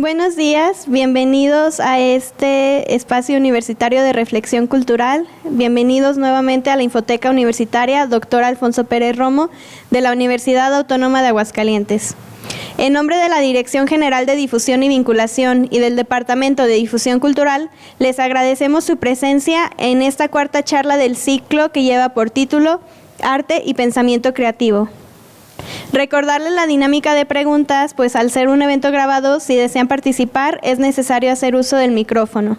Buenos días, bienvenidos a este espacio universitario de reflexión cultural. Bienvenidos nuevamente a la Infoteca Universitaria Dr. Alfonso Pérez Romo de la Universidad Autónoma de Aguascalientes. En nombre de la Dirección General de Difusión y Vinculación y del Departamento de Difusión Cultural, les agradecemos su presencia en esta cuarta charla del ciclo que lleva por título Arte y Pensamiento Creativo. Recordarles la dinámica de preguntas, pues al ser un evento grabado, si desean participar, es necesario hacer uso del micrófono.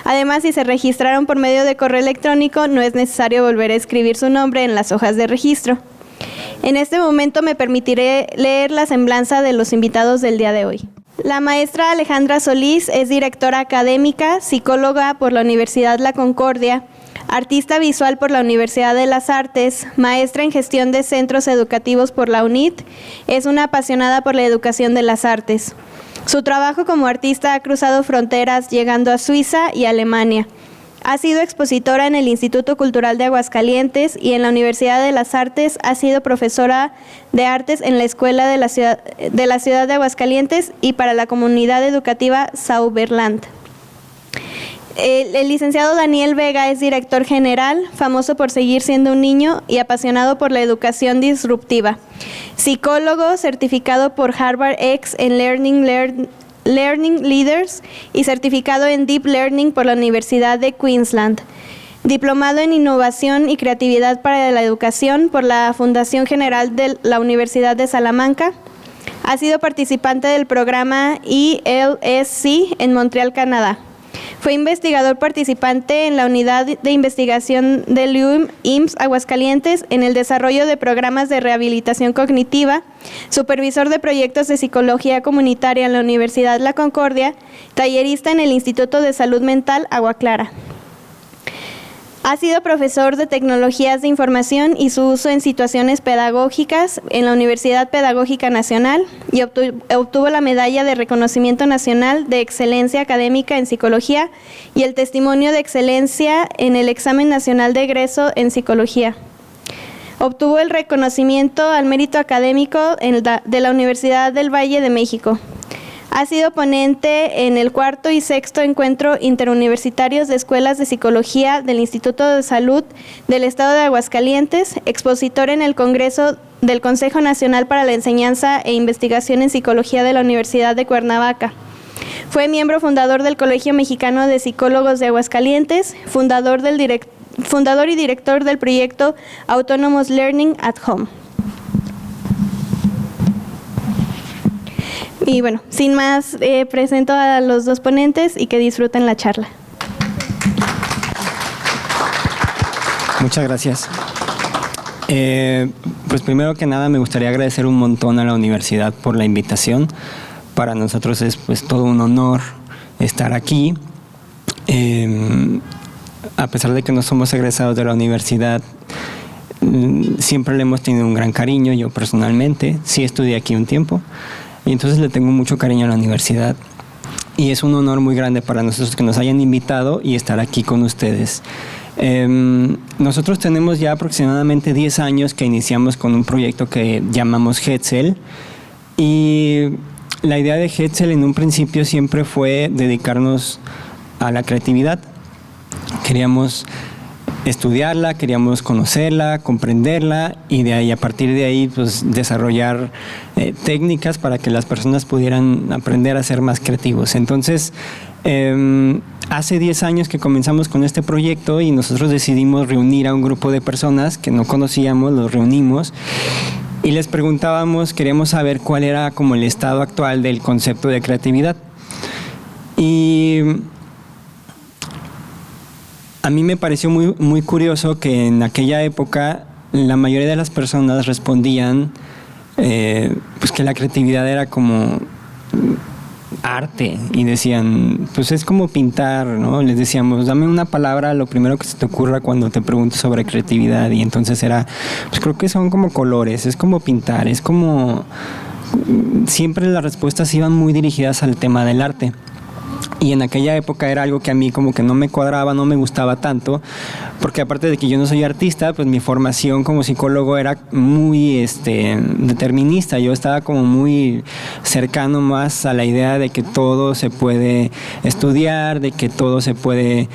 Además, si se registraron por medio de correo electrónico, no es necesario volver a escribir su nombre en las hojas de registro. En este momento me permitiré leer la semblanza de los invitados del día de hoy. La maestra Alejandra Solís es directora académica, psicóloga por la Universidad La Concordia, artista visual por la Universidad de las Artes, maestra en gestión de centros educativos por la UNIT, es una apasionada por la educación de las artes. Su trabajo como artista ha cruzado fronteras, llegando a Suiza y Alemania. Ha sido expositora en el Instituto Cultural de Aguascalientes y en la Universidad de las Artes ha sido profesora de artes en la Escuela de la Ciudad de Aguascalientes y para la comunidad educativa Sauberland. El licenciado Daniel Vega es director general, famoso por seguir siendo un niño y apasionado por la educación disruptiva. Psicólogo, certificado por Harvard X en Learning Leaders y certificado en Deep Learning por la Universidad de Queensland. Diplomado en Innovación y Creatividad para la Educación por la Fundación General de la Universidad de Salamanca. Ha sido participante del programa ELSC en Montreal, Canadá. Fue investigador participante en la unidad de investigación del IMSS Aguascalientes en el desarrollo de programas de rehabilitación cognitiva, supervisor de proyectos de psicología comunitaria en la Universidad La Concordia, tallerista en el Instituto de Salud Mental Agua Clara. Ha sido profesor de Tecnologías de Información y su uso en situaciones pedagógicas en la Universidad Pedagógica Nacional y obtuvo la Medalla de Reconocimiento Nacional de Excelencia Académica en Psicología y el Testimonio de Excelencia en el Examen Nacional de Egreso en Psicología. Obtuvo el reconocimiento al mérito académico de la Universidad del Valle de México. Ha sido ponente en el 4º y 6º Encuentro Interuniversitarios de Escuelas de Psicología del Instituto de Salud del Estado de Aguascalientes, expositor en el Congreso del Consejo Nacional para la Enseñanza e Investigación en Psicología de la Universidad de Cuernavaca. Fue miembro fundador del Colegio Mexicano de Psicólogos de Aguascalientes, fundador y director del proyecto Autonomous Learning at Home. Y bueno, sin más, presento a los dos ponentes y que disfruten la charla. Muchas gracias. Pues primero que nada me gustaría agradecer un montón a la universidad por la invitación. Para nosotros es pues todo un honor estar aquí. A pesar de que no somos egresados de la universidad, siempre le hemos tenido un gran cariño, yo personalmente. Sí estudié aquí un tiempo. Y entonces le tengo mucho cariño a la universidad y es un honor muy grande para nosotros que nos hayan invitado y estar aquí con ustedes. Nosotros tenemos ya aproximadamente 10 años que iniciamos con un proyecto que llamamos Hetzel y la idea de Hetzel en un principio siempre fue dedicarnos a la creatividad. Queríamos estudiarla, queríamos conocerla, comprenderla y de ahí, a partir de ahí, pues desarrollar técnicas para que las personas pudieran aprender a ser más creativos. Entonces, hace 10 años que comenzamos con este proyecto y nosotros decidimos reunir a un grupo de personas que no conocíamos, los reunimos y les preguntábamos, queríamos saber cuál era como el estado actual del concepto de creatividad. Y a mí me pareció muy curioso que en aquella época la mayoría de las personas respondían pues que la creatividad era como arte y decían, pues es como pintar, ¿no? Les decíamos, dame una palabra, lo primero que se te ocurra cuando te pregunto sobre creatividad y entonces era, pues creo que son como colores, es como pintar, es como... Siempre las respuestas iban muy dirigidas al tema del arte. Y en aquella época era algo que a mí como que no me cuadraba, no me gustaba tanto, porque aparte de que yo no soy artista, pues mi formación como psicólogo era muy determinista. Yo estaba como muy cercano más a la idea de que todo se puede estudiar, de que todo se puede,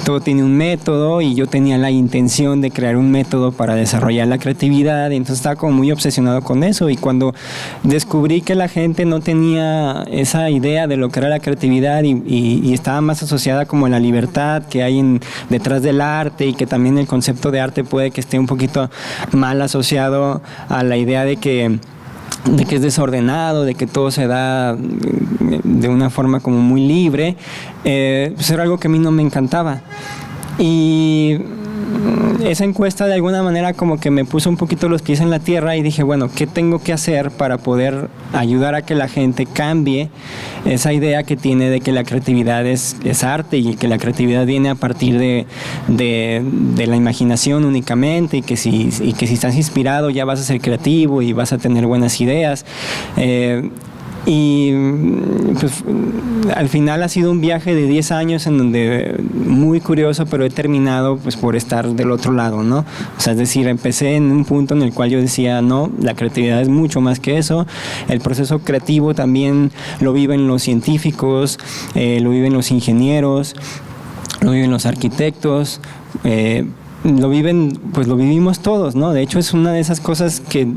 todo tiene un método, y yo tenía la intención de crear un método para desarrollar la creatividad, y entonces estaba como muy obsesionado con eso. Y cuando descubrí que la gente no tenía esa idea de lo que era la creatividad y estaba más asociada como a la libertad que hay detrás del arte, y que también el concepto de arte puede que esté un poquito mal asociado a la idea de que es desordenado, de que todo se da de una forma como muy libre, pues era algo que a mí no me encantaba. Y esa encuesta de alguna manera como que me puso un poquito los pies en la tierra, y dije, bueno, ¿qué tengo que hacer para poder ayudar a que la gente cambie esa idea que tiene de que la creatividad es arte, y que la creatividad viene a partir de la imaginación únicamente, y que si estás inspirado ya vas a ser creativo y vas a tener buenas ideas? Y pues al final ha sido un viaje de 10 años en donde muy curioso, pero he terminado pues por estar del otro lado, ¿no? O sea, es decir, empecé en un punto en el cual yo decía, no, la creatividad es mucho más que eso. El proceso creativo también lo viven los científicos, lo viven los ingenieros, lo viven los arquitectos, lo vivimos todos, ¿no? De hecho, es una de esas cosas que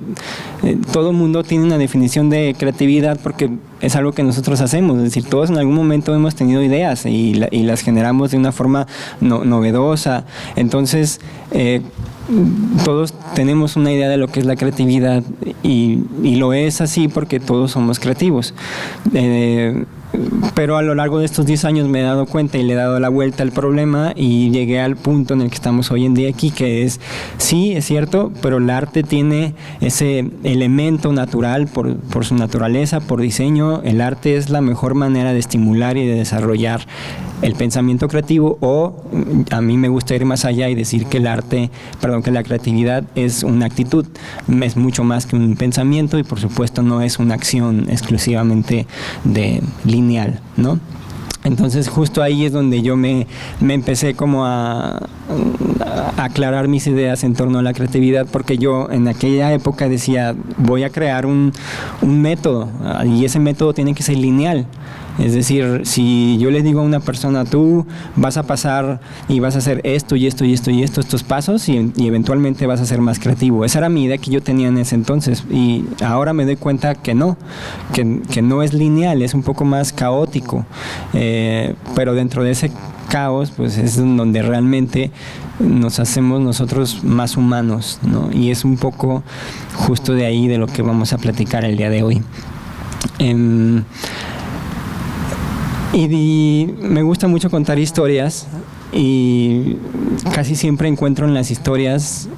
todo mundo tiene una definición de creatividad, porque es algo que nosotros hacemos. Es decir, todos en algún momento hemos tenido ideas y las generamos de una forma novedosa. Entonces, todos tenemos una idea de lo que es la creatividad, y lo es así porque todos somos creativos. Pero a lo largo de estos 10 años me he dado cuenta y le he dado la vuelta al problema, y llegué al punto en el que estamos hoy en día aquí, que es, sí, es cierto, pero el arte tiene ese elemento natural por su naturaleza, por diseño. El arte es la mejor manera de estimular y de desarrollar el pensamiento creativo, o a mí me gusta ir más allá y decir que que la creatividad es una actitud, es mucho más que un pensamiento, y por supuesto no es una acción exclusivamente lineal, ¿no? Entonces justo ahí es donde yo me empecé como a aclarar mis ideas en torno a la creatividad, porque yo en aquella época decía, voy a crear un método, y ese método tiene que ser lineal. Es decir, si yo le digo a una persona, tú vas a pasar y vas a hacer esto y esto y esto y estos pasos, y eventualmente vas a ser más creativo. Esa era mi idea que yo tenía en ese entonces, y ahora me doy cuenta que no es lineal, es un poco más caótico, pero dentro de ese caos pues es donde realmente nos hacemos nosotros más humanos, ¿no? Y es un poco justo de ahí de lo que vamos a platicar el día de hoy. Y me gusta mucho contar historias, y casi siempre encuentro en las historias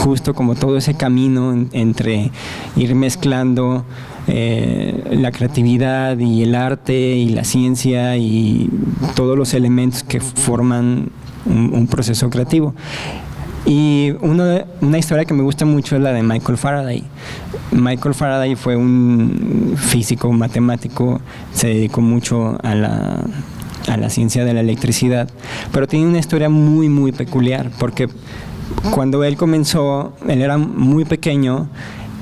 justo como todo ese camino entre ir mezclando la creatividad y el arte y la ciencia y todos los elementos que forman un proceso creativo. Y una historia que me gusta mucho es la de Michael Faraday. Michael Faraday fue un físico matemático, se dedicó mucho a la ciencia de la electricidad, pero tiene una historia muy, muy peculiar, porque cuando él comenzó, él era muy pequeño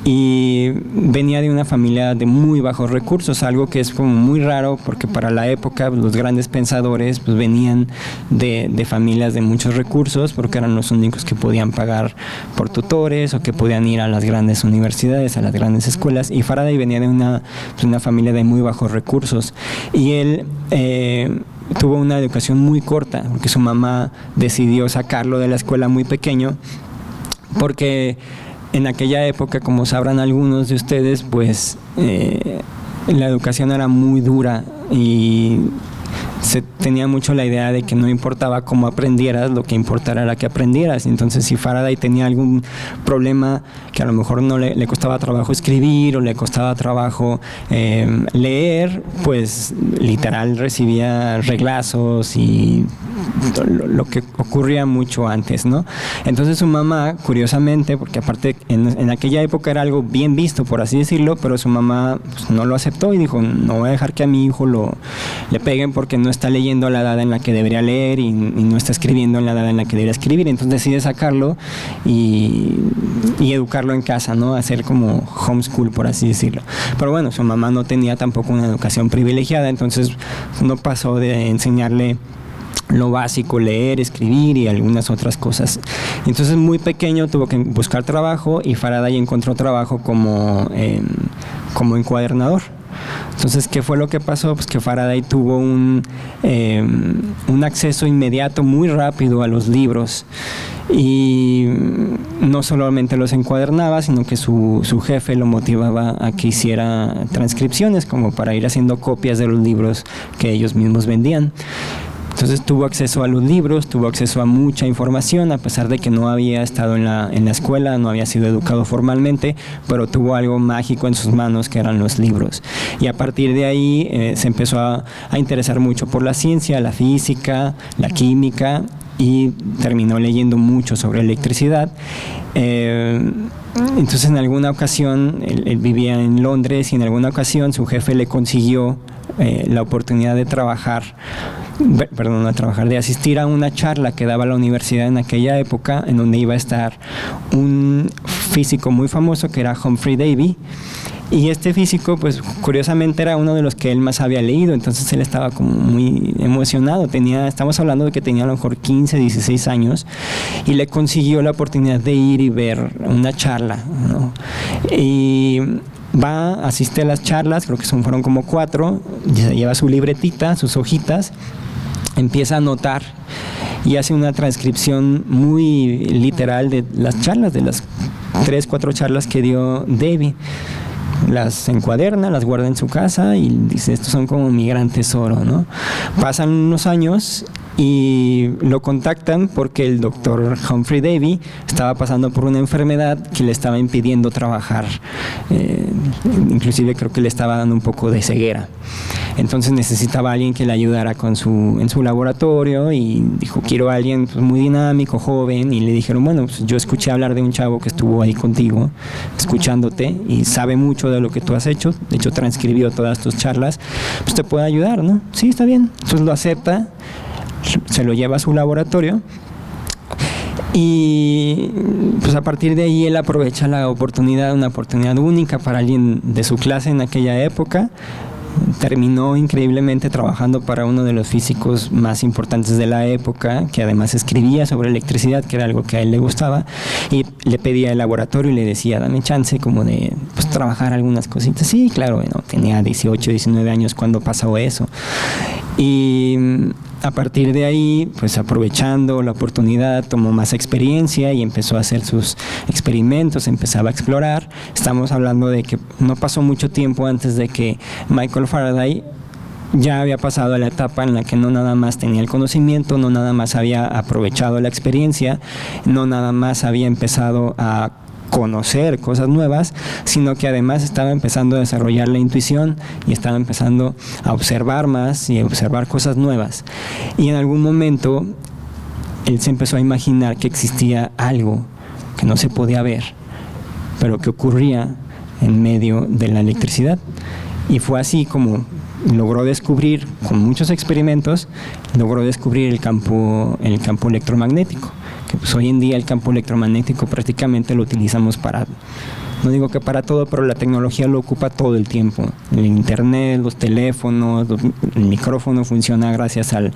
y venía de una familia de muy bajos recursos, algo que es como muy raro, porque para la época los grandes pensadores pues venían de familias de muchos recursos, porque eran los únicos que podían pagar por tutores o que podían ir a las grandes universidades, a las grandes escuelas, y Faraday venía de una familia de muy bajos recursos, y él tuvo una educación muy corta, porque su mamá decidió sacarlo de la escuela muy pequeño, porque en aquella época, como sabrán algunos de ustedes, pues la educación era muy dura, y se tenía mucho la idea de que no importaba cómo aprendieras, lo que importara era que aprendieras. Entonces, si Faraday tenía algún problema, que a lo mejor no le costaba trabajo escribir o le costaba trabajo leer, pues literal recibía reglazos y lo que ocurría mucho antes, ¿no? Entonces su mamá, curiosamente, porque aparte en aquella época era algo bien visto, por así decirlo, pero su mamá pues, no lo aceptó y dijo, no voy a dejar que a mi hijo le peguen porque no está leyendo a la edad en la que debería leer y no está escribiendo en la edad en la que debería escribir. Entonces decide sacarlo y educarlo en casa, ¿no? Hacer como homeschool, por así decirlo. Pero bueno, su mamá no tenía tampoco una educación privilegiada, entonces no pasó de enseñarle lo básico, leer, escribir y algunas otras cosas. Entonces muy pequeño tuvo que buscar trabajo y Faraday encontró trabajo como encuadernador. Entonces, ¿qué fue lo que pasó? Pues que Faraday tuvo un acceso inmediato, muy rápido a los libros y no solamente los encuadernaba, sino que su jefe lo motivaba a que hiciera transcripciones como para ir haciendo copias de los libros que ellos mismos vendían. Entonces tuvo acceso a los libros, tuvo acceso a mucha información, a pesar de que no había estado en la escuela, no había sido educado formalmente, pero tuvo algo mágico en sus manos que eran los libros. Y a partir de ahí se empezó a interesar mucho por la ciencia, la física, la química, y terminó leyendo mucho sobre electricidad. Entonces en alguna ocasión, él vivía en Londres y en alguna ocasión su jefe le consiguió la oportunidad de de asistir a una charla que daba la universidad en aquella época, en donde iba a estar un físico muy famoso que era Humphrey Davy. Y este físico, pues curiosamente era uno de los que él más había leído, entonces él estaba como muy emocionado. Estamos hablando de que tenía a lo mejor 15, 16 años, y le consiguió la oportunidad de ir y ver una charla, ¿no? Y asiste a las charlas, creo que fueron como 4, lleva su libretita, sus hojitas, empieza a anotar y hace una transcripción muy literal de las charlas, de las 3, 4 charlas que dio Davy. Las encuaderna, las guarda en su casa y dice, estos son como mi gran tesoro, ¿no? Pasan unos años y lo contactan porque el doctor Humphrey Davy estaba pasando por una enfermedad que le estaba impidiendo trabajar, inclusive creo que le estaba dando un poco de ceguera. Entonces necesitaba a alguien que le ayudara en su laboratorio y dijo, quiero a alguien pues, muy dinámico, joven, y le dijeron, bueno, pues, yo escuché hablar de un chavo que estuvo ahí contigo, escuchándote y sabe mucho de lo que tú has hecho, de hecho transcribió todas tus charlas, pues te puede ayudar, ¿no? Sí, está bien. Entonces lo acepta, se lo lleva a su laboratorio y pues a partir de ahí él aprovecha la oportunidad, una oportunidad única para alguien de su clase en aquella época. Terminó increíblemente trabajando para uno de los físicos más importantes de la época, que además escribía sobre electricidad, que era algo que a él le gustaba, y le pedía el laboratorio y le decía, dame chance como de pues, trabajar algunas cositas. Sí, claro, bueno, tenía 18, 19 años cuando pasó eso. Y a partir de ahí, pues aprovechando la oportunidad, tomó más experiencia y empezó a hacer sus experimentos, empezaba a explorar. Estamos hablando de que no pasó mucho tiempo antes de que Michael Faraday ya había pasado a la etapa en la que no nada más tenía el conocimiento, no nada más había aprovechado la experiencia, no nada más había empezado a conocer cosas nuevas, sino que además estaba empezando a desarrollar la intuición y estaba empezando a observar más y a observar cosas nuevas. Y en algún momento él se empezó a imaginar que existía algo que no se podía ver, pero que ocurría en medio de la electricidad. Y fue así como logró descubrir, con muchos experimentos, logró descubrir el campo electromagnético. Que pues hoy en día el campo electromagnético prácticamente lo utilizamos para, no digo que para todo, pero la tecnología lo ocupa todo el tiempo. El internet, los teléfonos, el micrófono funciona gracias al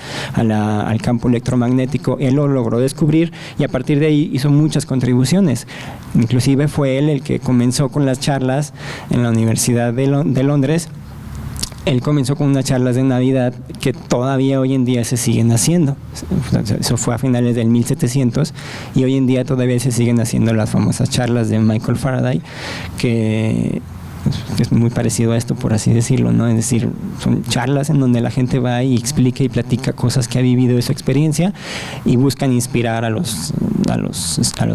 campo electromagnético. Él lo logró descubrir y a partir de ahí hizo muchas contribuciones. Inclusive fue él el que comenzó con las charlas en la Universidad de Londres. Él comenzó con unas charlas de Navidad que todavía hoy en día se siguen haciendo. Eso fue a finales del 1700 y hoy en día todavía se siguen haciendo las famosas charlas de Michael Faraday, que es muy parecido a esto, por así decirlo, ¿no? Es decir, son charlas en donde la gente va y explica y platica cosas que ha vivido de su experiencia y buscan inspirar a los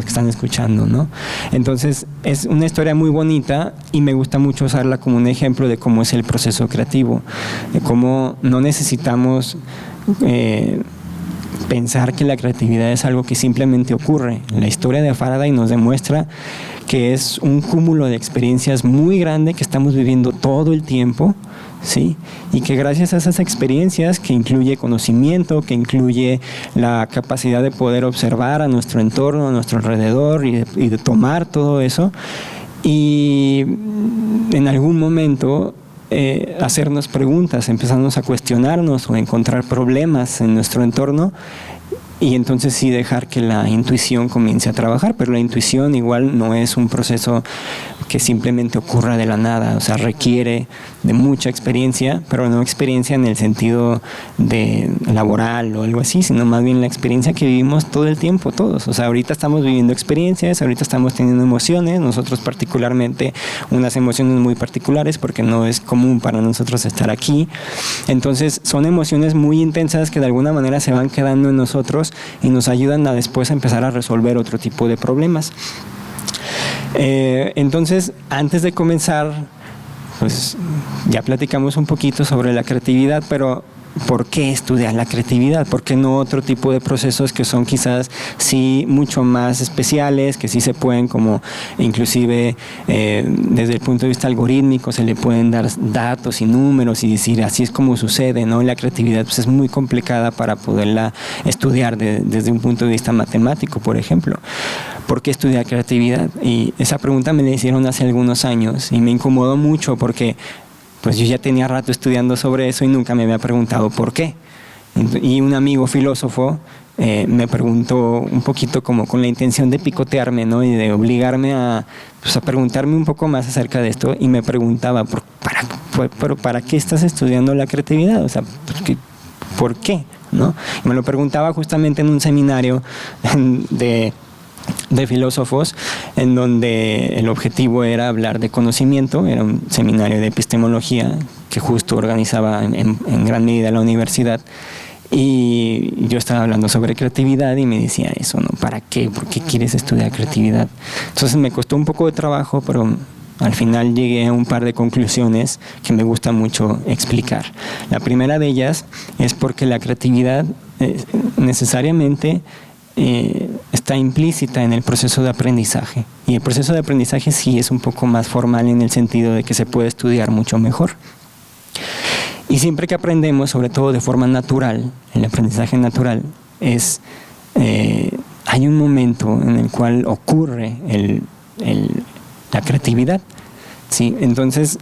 que están escuchando, ¿no? Entonces, es una historia muy bonita y me gusta mucho usarla como un ejemplo de cómo es el proceso creativo, de cómo no necesitamos pensar que la creatividad es algo que simplemente ocurre. La historia de Faraday nos demuestra que es un cúmulo de experiencias muy grande que estamos viviendo todo el tiempo, ¿sí? Y que gracias a esas experiencias, que incluye conocimiento, que incluye la capacidad de poder observar a nuestro entorno, a nuestro alrededor y de tomar todo eso, y en algún momento hacernos preguntas, empezarnos a cuestionarnos o a encontrar problemas en nuestro entorno, y entonces sí dejar que la intuición comience a trabajar. Pero la intuición igual no es un proceso que simplemente ocurra de la nada, o sea, requiere de mucha experiencia, pero no experiencia en el sentido de laboral o algo así, sino más bien la experiencia que vivimos todo el tiempo, todos. O sea, ahorita estamos viviendo experiencias, ahorita estamos teniendo emociones, nosotros particularmente unas emociones muy particulares porque no es común para nosotros estar aquí. Entonces son emociones muy intensas que de alguna manera se van quedando en nosotros y nos ayudan a después empezar a resolver otro tipo de problemas. Entonces, antes de comenzar, pues ya platicamos un poquito sobre la creatividad, pero ¿por qué estudiar la creatividad? ¿Por qué no otro tipo de procesos que son quizás sí mucho más especiales, que sí se pueden, como inclusive desde el punto de vista algorítmico se le pueden dar datos y números y decir así es como sucede, ¿no? La creatividad pues es muy complicada para poderla estudiar desde un punto de vista matemático, por ejemplo. ¿Por qué estudiar creatividad? Y esa pregunta me la hicieron hace algunos años y me incomodó mucho porque pues yo ya tenía rato estudiando sobre eso y nunca me había preguntado por qué. Y un amigo filósofo me preguntó un poquito como con la intención de picotearme, ¿no? Y de obligarme a preguntarme un poco más acerca de esto, y me preguntaba, ¿para qué estás estudiando la creatividad? O sea, ¿por qué? ¿No? Y me lo preguntaba justamente en un seminario de filósofos, en donde el objetivo era hablar de conocimiento. Era un seminario de epistemología que justo organizaba en gran medida la universidad, y yo estaba hablando sobre creatividad y me decía eso, ¿no? ¿Para qué? ¿Por qué quieres estudiar creatividad? Entonces me costó un poco de trabajo, pero al final llegué a un par de conclusiones que me gusta mucho explicar. La primera de ellas es porque la creatividad necesariamente está implícita en el proceso de aprendizaje, y el proceso de aprendizaje sí es un poco más formal en el sentido de que se puede estudiar mucho mejor. Y siempre que aprendemos, sobre todo de forma natural, el aprendizaje natural hay un momento en el cual ocurre la creatividad, ¿sí? Entonces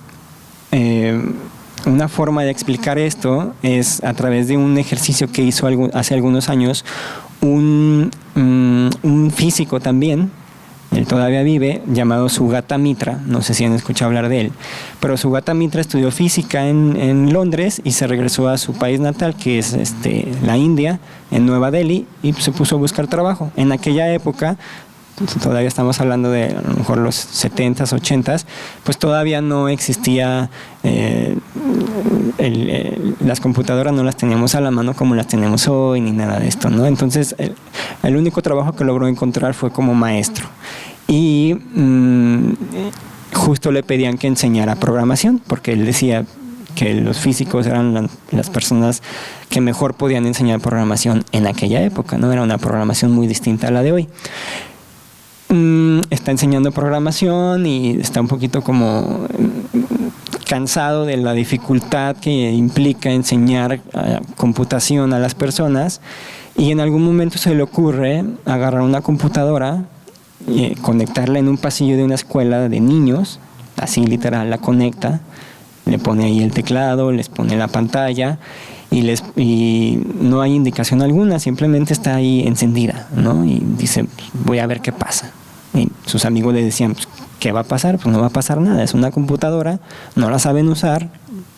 una forma de explicar esto es a través de un ejercicio que hizo hace algunos años un físico también, él todavía vive, llamado Sugata Mitra. No sé si han escuchado hablar de él, pero Sugata Mitra estudió física en Londres y se regresó a su país natal, que es la India, en Nueva Delhi, y se puso a buscar trabajo. En aquella época, todavía estamos hablando de a lo mejor los 70s, 80s, pues todavía no existía, las computadoras no las teníamos a la mano como las tenemos hoy, ni nada de esto, ¿no? Entonces el único trabajo que logró encontrar fue como maestro, y justo le pedían que enseñara programación, porque él decía que los físicos eran las personas que mejor podían enseñar programación en aquella época, ¿no? Era una programación muy distinta a la de hoy. Está enseñando programación y está un poquito como cansado de la dificultad que implica enseñar computación a las personas, y en algún momento se le ocurre agarrar una computadora y conectarla en un pasillo de una escuela de niños, así literal, la conecta, le pone ahí el teclado, les pone la pantalla y no hay indicación alguna, simplemente está ahí encendida, ¿no? Y dice, voy a ver qué pasa. Y sus amigos le decían, ¿qué va a pasar? Pues no va a pasar nada, es una computadora, no la saben usar,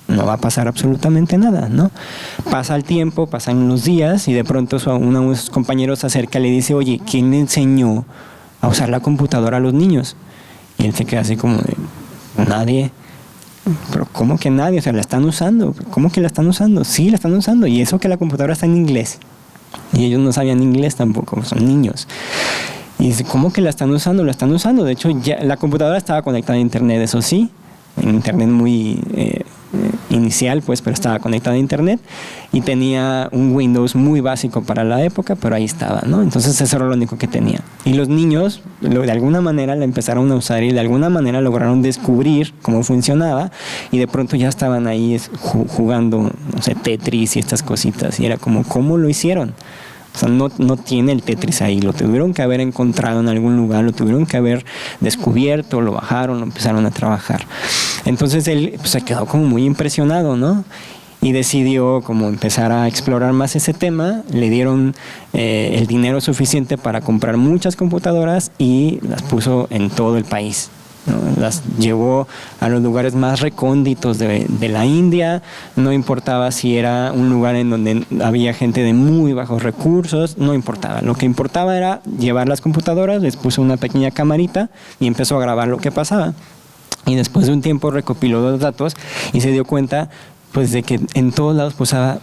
no va a pasar absolutamente nada, ¿no? Pasa el tiempo, pasan los días, y de pronto uno de sus compañeros se acerca y le dice, oye, ¿quién le enseñó a usar la computadora a los niños? Y él se queda así como de, nadie. Pero ¿cómo que nadie? O sea, la están usando. ¿Cómo que la están usando? Sí, la están usando, y eso que la computadora está en inglés. Y ellos no sabían inglés tampoco, son niños. Y dice, ¿cómo que la están usando? La están usando. De hecho, ya la computadora estaba conectada a internet, eso sí, en internet muy inicial, pues, pero estaba conectada a internet y tenía un Windows muy básico para la época, pero ahí estaba, ¿no? Entonces eso era lo único que tenía. Y los niños de alguna manera la empezaron a usar y de alguna manera lograron descubrir cómo funcionaba y de pronto ya estaban ahí jugando, no sé, Tetris y estas cositas, y era como, ¿cómo lo hicieron? O sea, no tiene el Tetris ahí, lo tuvieron que haber encontrado en algún lugar, lo tuvieron que haber descubierto, lo bajaron, lo empezaron a trabajar. Entonces él pues, se quedó como muy impresionado, ¿no? Y decidió como empezar a explorar más ese tema. Le dieron el dinero suficiente para comprar muchas computadoras y las puso en todo el país, ¿no? Las llevó a los lugares más recónditos de la India. No importaba si era un lugar en donde había gente de muy bajos recursos, no importaba. Lo que importaba era llevar las computadoras, les puso una pequeña camarita y empezó a grabar lo que pasaba. Y después de un tiempo recopiló los datos y se dio cuenta pues de que en todos lados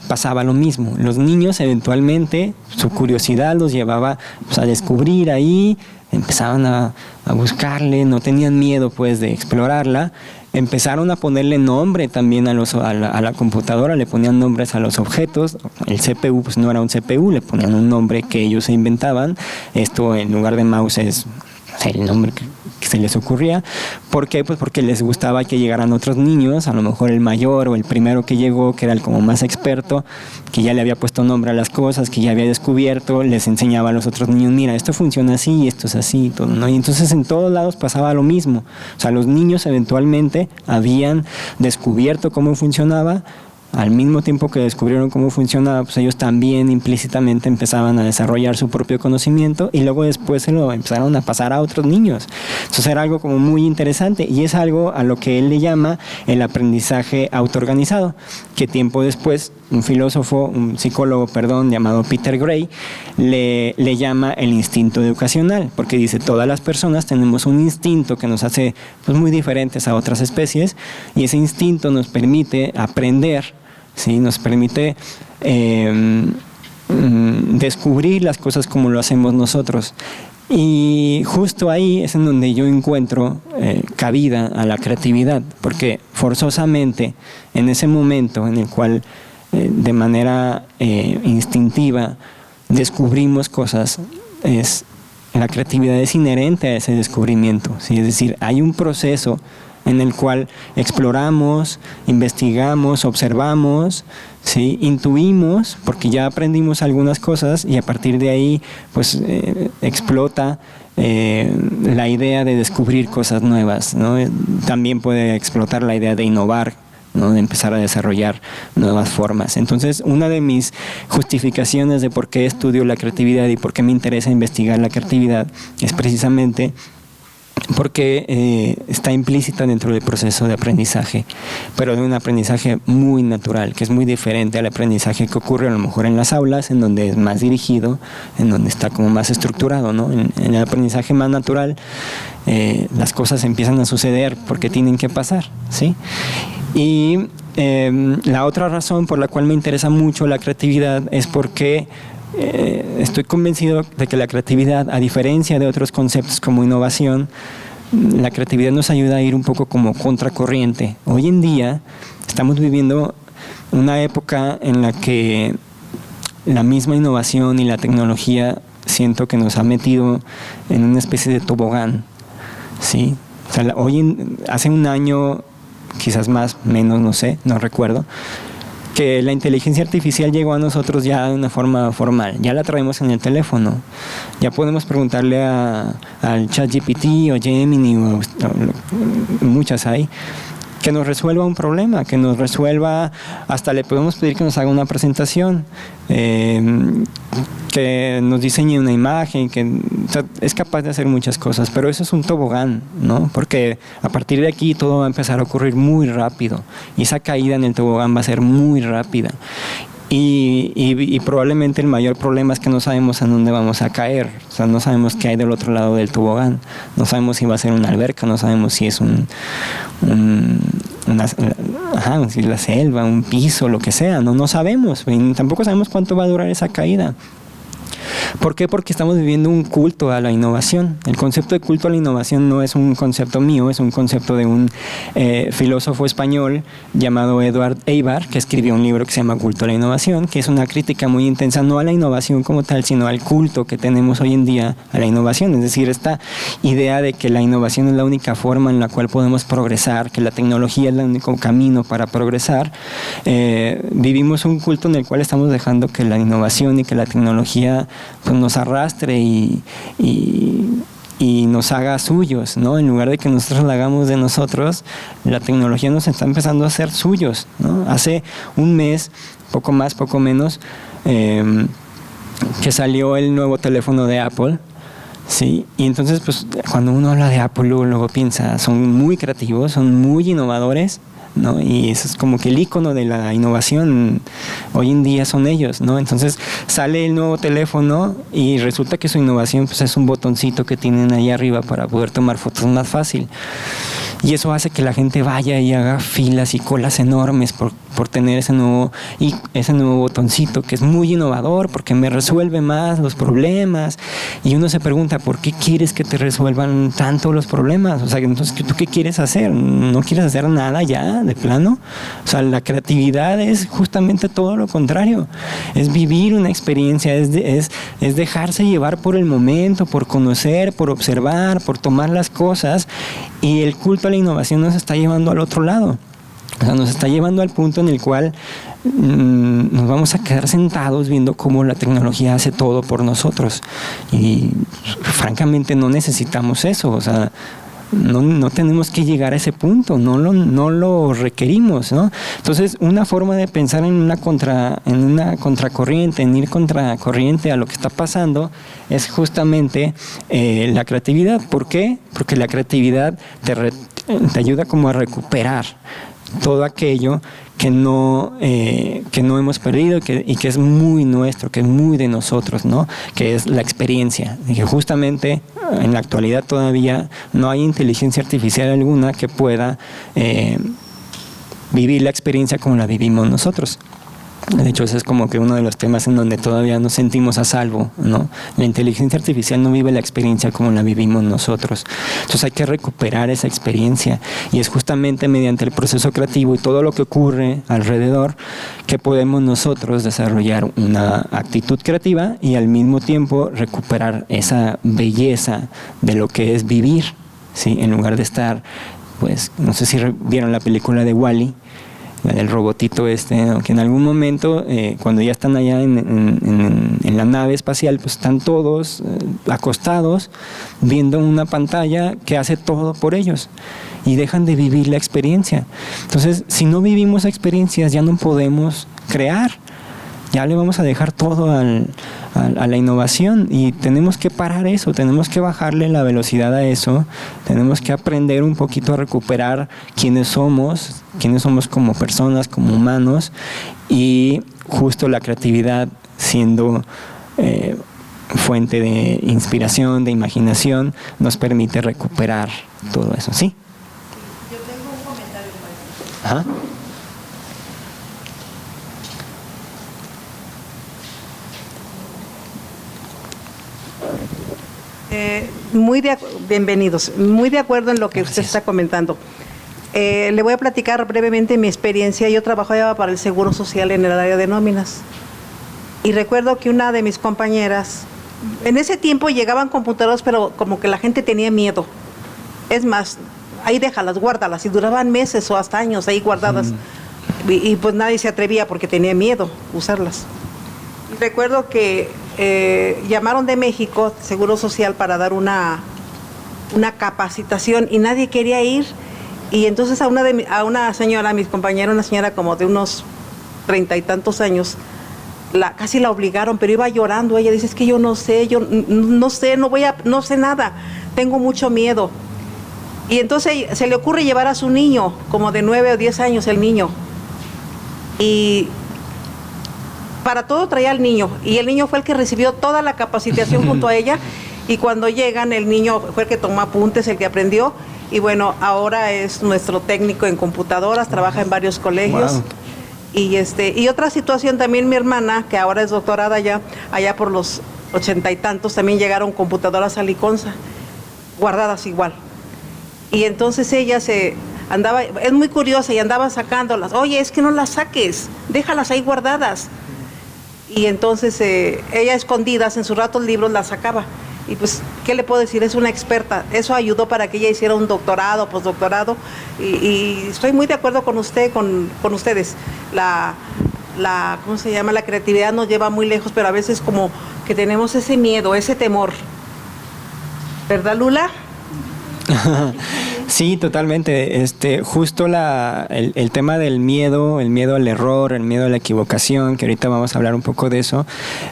pasaba lo mismo. Los niños eventualmente, su curiosidad los llevaba pues, a descubrir ahí, empezaban a buscarle, no tenían miedo pues de explorarla, empezaron a ponerle nombre también a la computadora, le ponían nombres a los objetos. El CPU pues no era un CPU, le ponían un nombre que ellos se inventaban. Esto en lugar de mouse es el nombre que se les ocurría. ¿Por qué? Pues porque les gustaba que llegaran otros niños, a lo mejor el mayor o el primero que llegó, que era el como más experto, que ya le había puesto nombre a las cosas, que ya había descubierto, les enseñaba a los otros niños, mira, esto funciona así, esto es así, todo, ¿no? Y entonces en todos lados pasaba lo mismo. O sea, los niños eventualmente habían descubierto cómo funcionaba. Al mismo tiempo que descubrieron cómo funcionaba, pues ellos también implícitamente empezaban a desarrollar su propio conocimiento y luego después se lo empezaron a pasar a otros niños. Entonces era algo como muy interesante y es algo a lo que él le llama el aprendizaje autoorganizado, que tiempo después un psicólogo, llamado Peter Gray, le llama el instinto educacional, porque dice, todas las personas tenemos un instinto que nos hace pues, muy diferentes a otras especies y ese instinto nos permite aprender, ¿sí? Nos permite descubrir las cosas como lo hacemos nosotros. Y justo ahí es en donde yo encuentro cabida a la creatividad, porque forzosamente en ese momento en el cual de manera instintiva descubrimos cosas, la creatividad es inherente a ese descubrimiento, ¿sí? Es decir, hay un proceso en el cual exploramos, investigamos, observamos, ¿sí? Intuimos, porque ya aprendimos algunas cosas y a partir de ahí pues explota la idea de descubrir cosas nuevas, ¿no? También puede explotar la idea de innovar, ¿no? De empezar a desarrollar nuevas formas. Entonces, una de mis justificaciones de por qué estudio la creatividad y por qué me interesa investigar la creatividad es precisamente porque está implícita dentro del proceso de aprendizaje, pero de un aprendizaje muy natural, que es muy diferente al aprendizaje que ocurre a lo mejor en las aulas, en donde es más dirigido, en donde está como más estructurado, ¿no? En el aprendizaje más natural, las cosas empiezan a suceder porque tienen que pasar, ¿sí? Y la otra razón por la cual me interesa mucho la creatividad es porque estoy convencido de que la creatividad, a diferencia de otros conceptos como innovación, la creatividad nos ayuda a ir un poco como contracorriente. Hoy en día estamos viviendo una época en la que la misma innovación y la tecnología siento que nos ha metido en una especie de tobogán, ¿sí? O sea, hace un año, quizás más, menos, no sé, no recuerdo, que la inteligencia artificial llegó a nosotros ya de una forma formal, ya la traemos en el teléfono, ya podemos preguntarle al ChatGPT o Gemini o muchas hay, que nos resuelva un problema, que nos resuelva, hasta le podemos pedir que nos haga una presentación, que nos diseñe una imagen, o sea, es capaz de hacer muchas cosas, pero eso es un tobogán, ¿no? Porque a partir de aquí todo va a empezar a ocurrir muy rápido y esa caída en el tobogán va a ser muy rápida. Y probablemente el mayor problema es que no sabemos en dónde vamos a caer, o sea, no sabemos qué hay del otro lado del tobogán, no sabemos si va a ser una alberca, no sabemos si es si la selva, un piso, lo que sea, no sabemos, y tampoco sabemos cuánto va a durar esa caída. ¿Por qué? Porque estamos viviendo un culto a la innovación. El concepto de culto a la innovación no es un concepto mío, es un concepto de un filósofo español llamado Edward Eibar, que escribió un libro que se llama Culto a la Innovación, que es una crítica muy intensa, no a la innovación como tal, sino al culto que tenemos hoy en día a la innovación. Es decir, esta idea de que la innovación es la única forma en la cual podemos progresar, que la tecnología es el único camino para progresar. Vivimos un culto en el cual estamos dejando que la innovación y que la tecnología pues, nos arrastre y nos haga suyos, ¿no? En lugar de que nosotros la hagamos de nosotros, la tecnología nos está empezando a hacer suyos, ¿no? Hace un mes, poco más, poco menos, que salió el nuevo teléfono de Apple, ¿sí? Y entonces, pues, cuando uno habla de Apple, luego piensa, son muy creativos, son muy innovadores, ¿no? Y eso es como que el icono de la innovación hoy en día son ellos, ¿no? Entonces sale el nuevo teléfono y resulta que su innovación pues es un botoncito que tienen ahí arriba para poder tomar fotos más fácil, y eso hace que la gente vaya y haga filas y colas enormes por tener ese nuevo botoncito que es muy innovador porque me resuelve más los problemas. Y uno se pregunta, ¿por qué quieres que te resuelvan tanto los problemas? O sea, entonces, ¿tú qué quieres hacer? ¿No quieres hacer nada ya, de plano? O sea, la creatividad es justamente todo lo contrario. Es vivir una experiencia, es dejarse llevar por el momento, por conocer, por observar, por tomar las cosas. Y el culto a la innovación nos está llevando al otro lado. O sea, nos está llevando al punto en el cual nos vamos a quedar sentados viendo cómo la tecnología hace todo por nosotros. Y francamente no necesitamos eso. O sea, no tenemos que llegar a ese punto, no lo requerimos, ¿no? Entonces, una forma de pensar en una contracorriente, en ir contracorriente a lo que está pasando, es justamente la creatividad. ¿Por qué? Porque la creatividad te ayuda como a recuperar todo aquello que no hemos perdido y que es muy nuestro, que es muy de nosotros, ¿no? Que es la experiencia. Y que justamente en la actualidad todavía no hay inteligencia artificial alguna que pueda vivir la experiencia como la vivimos nosotros. De hecho, ese es como que uno de los temas en donde todavía nos sentimos a salvo, ¿no? La inteligencia artificial no vive la experiencia como la vivimos nosotros. Entonces hay que recuperar esa experiencia, y es justamente mediante el proceso creativo y todo lo que ocurre alrededor que podemos nosotros desarrollar una actitud creativa y al mismo tiempo recuperar esa belleza de lo que es vivir, ¿sí? En lugar de estar, pues, no sé si vieron la película de Wall-E, el robotito ¿no? Que en algún momento, cuando ya están allá en la nave espacial, pues están todos acostados viendo una pantalla que hace todo por ellos y dejan de vivir la experiencia. Entonces, si no vivimos experiencias, ya no podemos crear. Ya le vamos a dejar todo a la innovación, y tenemos que parar eso, tenemos que bajarle la velocidad a eso, tenemos que aprender un poquito a recuperar quiénes somos como personas, como humanos, y justo la creatividad siendo fuente de inspiración, de imaginación, nos permite recuperar todo eso, ¿sí? Yo tengo un comentario, maestro. Ajá. Bienvenidos. Muy de acuerdo en lo que usted está comentando. Le voy a platicar brevemente mi experiencia. Yo trabajaba para el Seguro Social en el área de nóminas. Y recuerdo que una de mis compañeras, en ese tiempo llegaban computadoras, pero como que la gente tenía miedo. Es más, ahí déjalas, guárdalas. Y duraban meses o hasta años ahí guardadas. Y pues nadie se atrevía porque tenía miedo usarlas. Y recuerdo que llamaron de México, Seguro Social, para dar una capacitación y nadie quería ir. Y entonces a una señora, mi compañera, una señora como de unos 30 y tantos años, casi la obligaron, pero iba llorando. Ella dice, es que yo no sé, no sé nada, tengo mucho miedo. Y entonces se le ocurre llevar a su niño, como de 9 o 10 años el niño. Y para todo traía al niño, y el niño fue el que recibió toda la capacitación junto a ella, y cuando llegan el niño fue el que tomó apuntes, el que aprendió, y bueno, ahora es nuestro técnico en computadoras, trabaja en varios colegios. Wow. Y otra situación también, mi hermana, que ahora es doctorada allá por los 80 y tantos, también llegaron computadoras a Liconza, guardadas igual. Y entonces ella andaba, es muy curiosa y andaba sacándolas. Oye, es que no las saques, déjalas ahí guardadas. Y entonces ella, escondidas en sus ratos libros, las sacaba. Y pues, ¿qué le puedo decir? Es una experta. Eso ayudó para que ella hiciera un doctorado, postdoctorado. Y estoy muy de acuerdo con usted, con ustedes. ¿Cómo se llama? La creatividad nos lleva muy lejos, pero a veces como que tenemos ese miedo, ese temor. ¿Verdad, Lula? Sí, totalmente. Justo el tema del miedo, el miedo al error, el miedo a la equivocación, que ahorita vamos a hablar un poco de eso,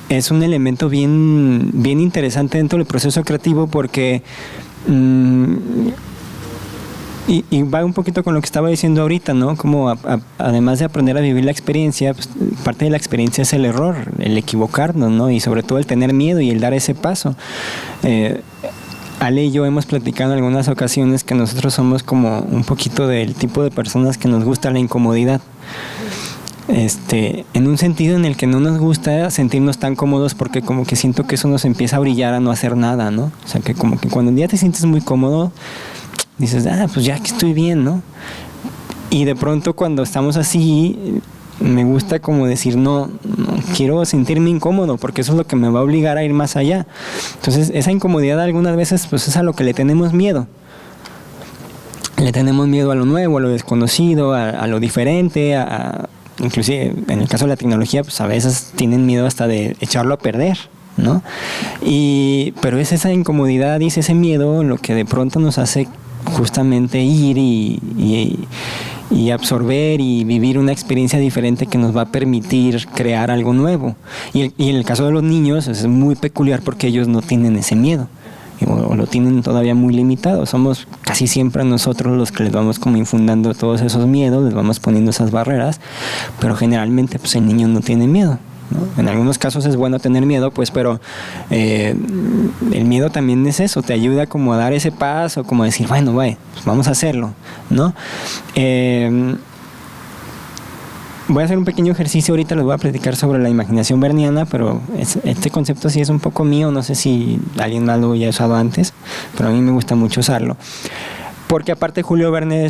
es un elemento bien, bien interesante dentro del proceso creativo porque y va un poquito con lo que estaba diciendo ahorita, ¿no? Como además de aprender a vivir la experiencia, pues, parte de la experiencia es el error, el equivocarnos, ¿no? Y sobre todo el tener miedo y el dar ese paso. Ale y yo hemos platicado en algunas ocasiones que nosotros somos como un poquito del tipo de personas que nos gusta la incomodidad. En un sentido en el que no nos gusta sentirnos tan cómodos porque como que siento que eso nos empieza a brillar a no hacer nada, ¿no? O sea, que como que cuando ya te sientes muy cómodo, dices, pues ya que estoy bien, ¿no? Y de pronto cuando estamos así, me gusta como decir, no, quiero sentirme incómodo porque eso es lo que me va a obligar a ir más allá. Entonces, esa incomodidad algunas veces pues es a lo que le tenemos miedo. Le tenemos miedo a lo nuevo, a lo desconocido, a lo diferente, inclusive en el caso de la tecnología, pues a veces tienen miedo hasta de echarlo a perder, ¿no? Pero es esa incomodidad y es ese miedo lo que de pronto nos hace justamente ir y absorber y vivir una experiencia diferente que nos va a permitir crear algo nuevo. Y en el caso de los niños es muy peculiar porque ellos no tienen ese miedo o lo tienen todavía muy limitado. Somos casi siempre nosotros los que les vamos como infundando todos esos miedos, les vamos poniendo esas barreras, pero generalmente pues el niño no tiene miedo, ¿no? En algunos casos es bueno tener miedo, pues, pero el miedo también es eso, te ayuda como a dar ese paso, como a decir, bueno, pues vamos a hacerlo, ¿no? Voy a hacer un pequeño ejercicio ahorita, les voy a platicar sobre la imaginación berniana, pero este concepto sí es un poco mío, no sé si alguien más lo haya usado antes, pero a mí me gusta mucho usarlo. Porque aparte Julio Verne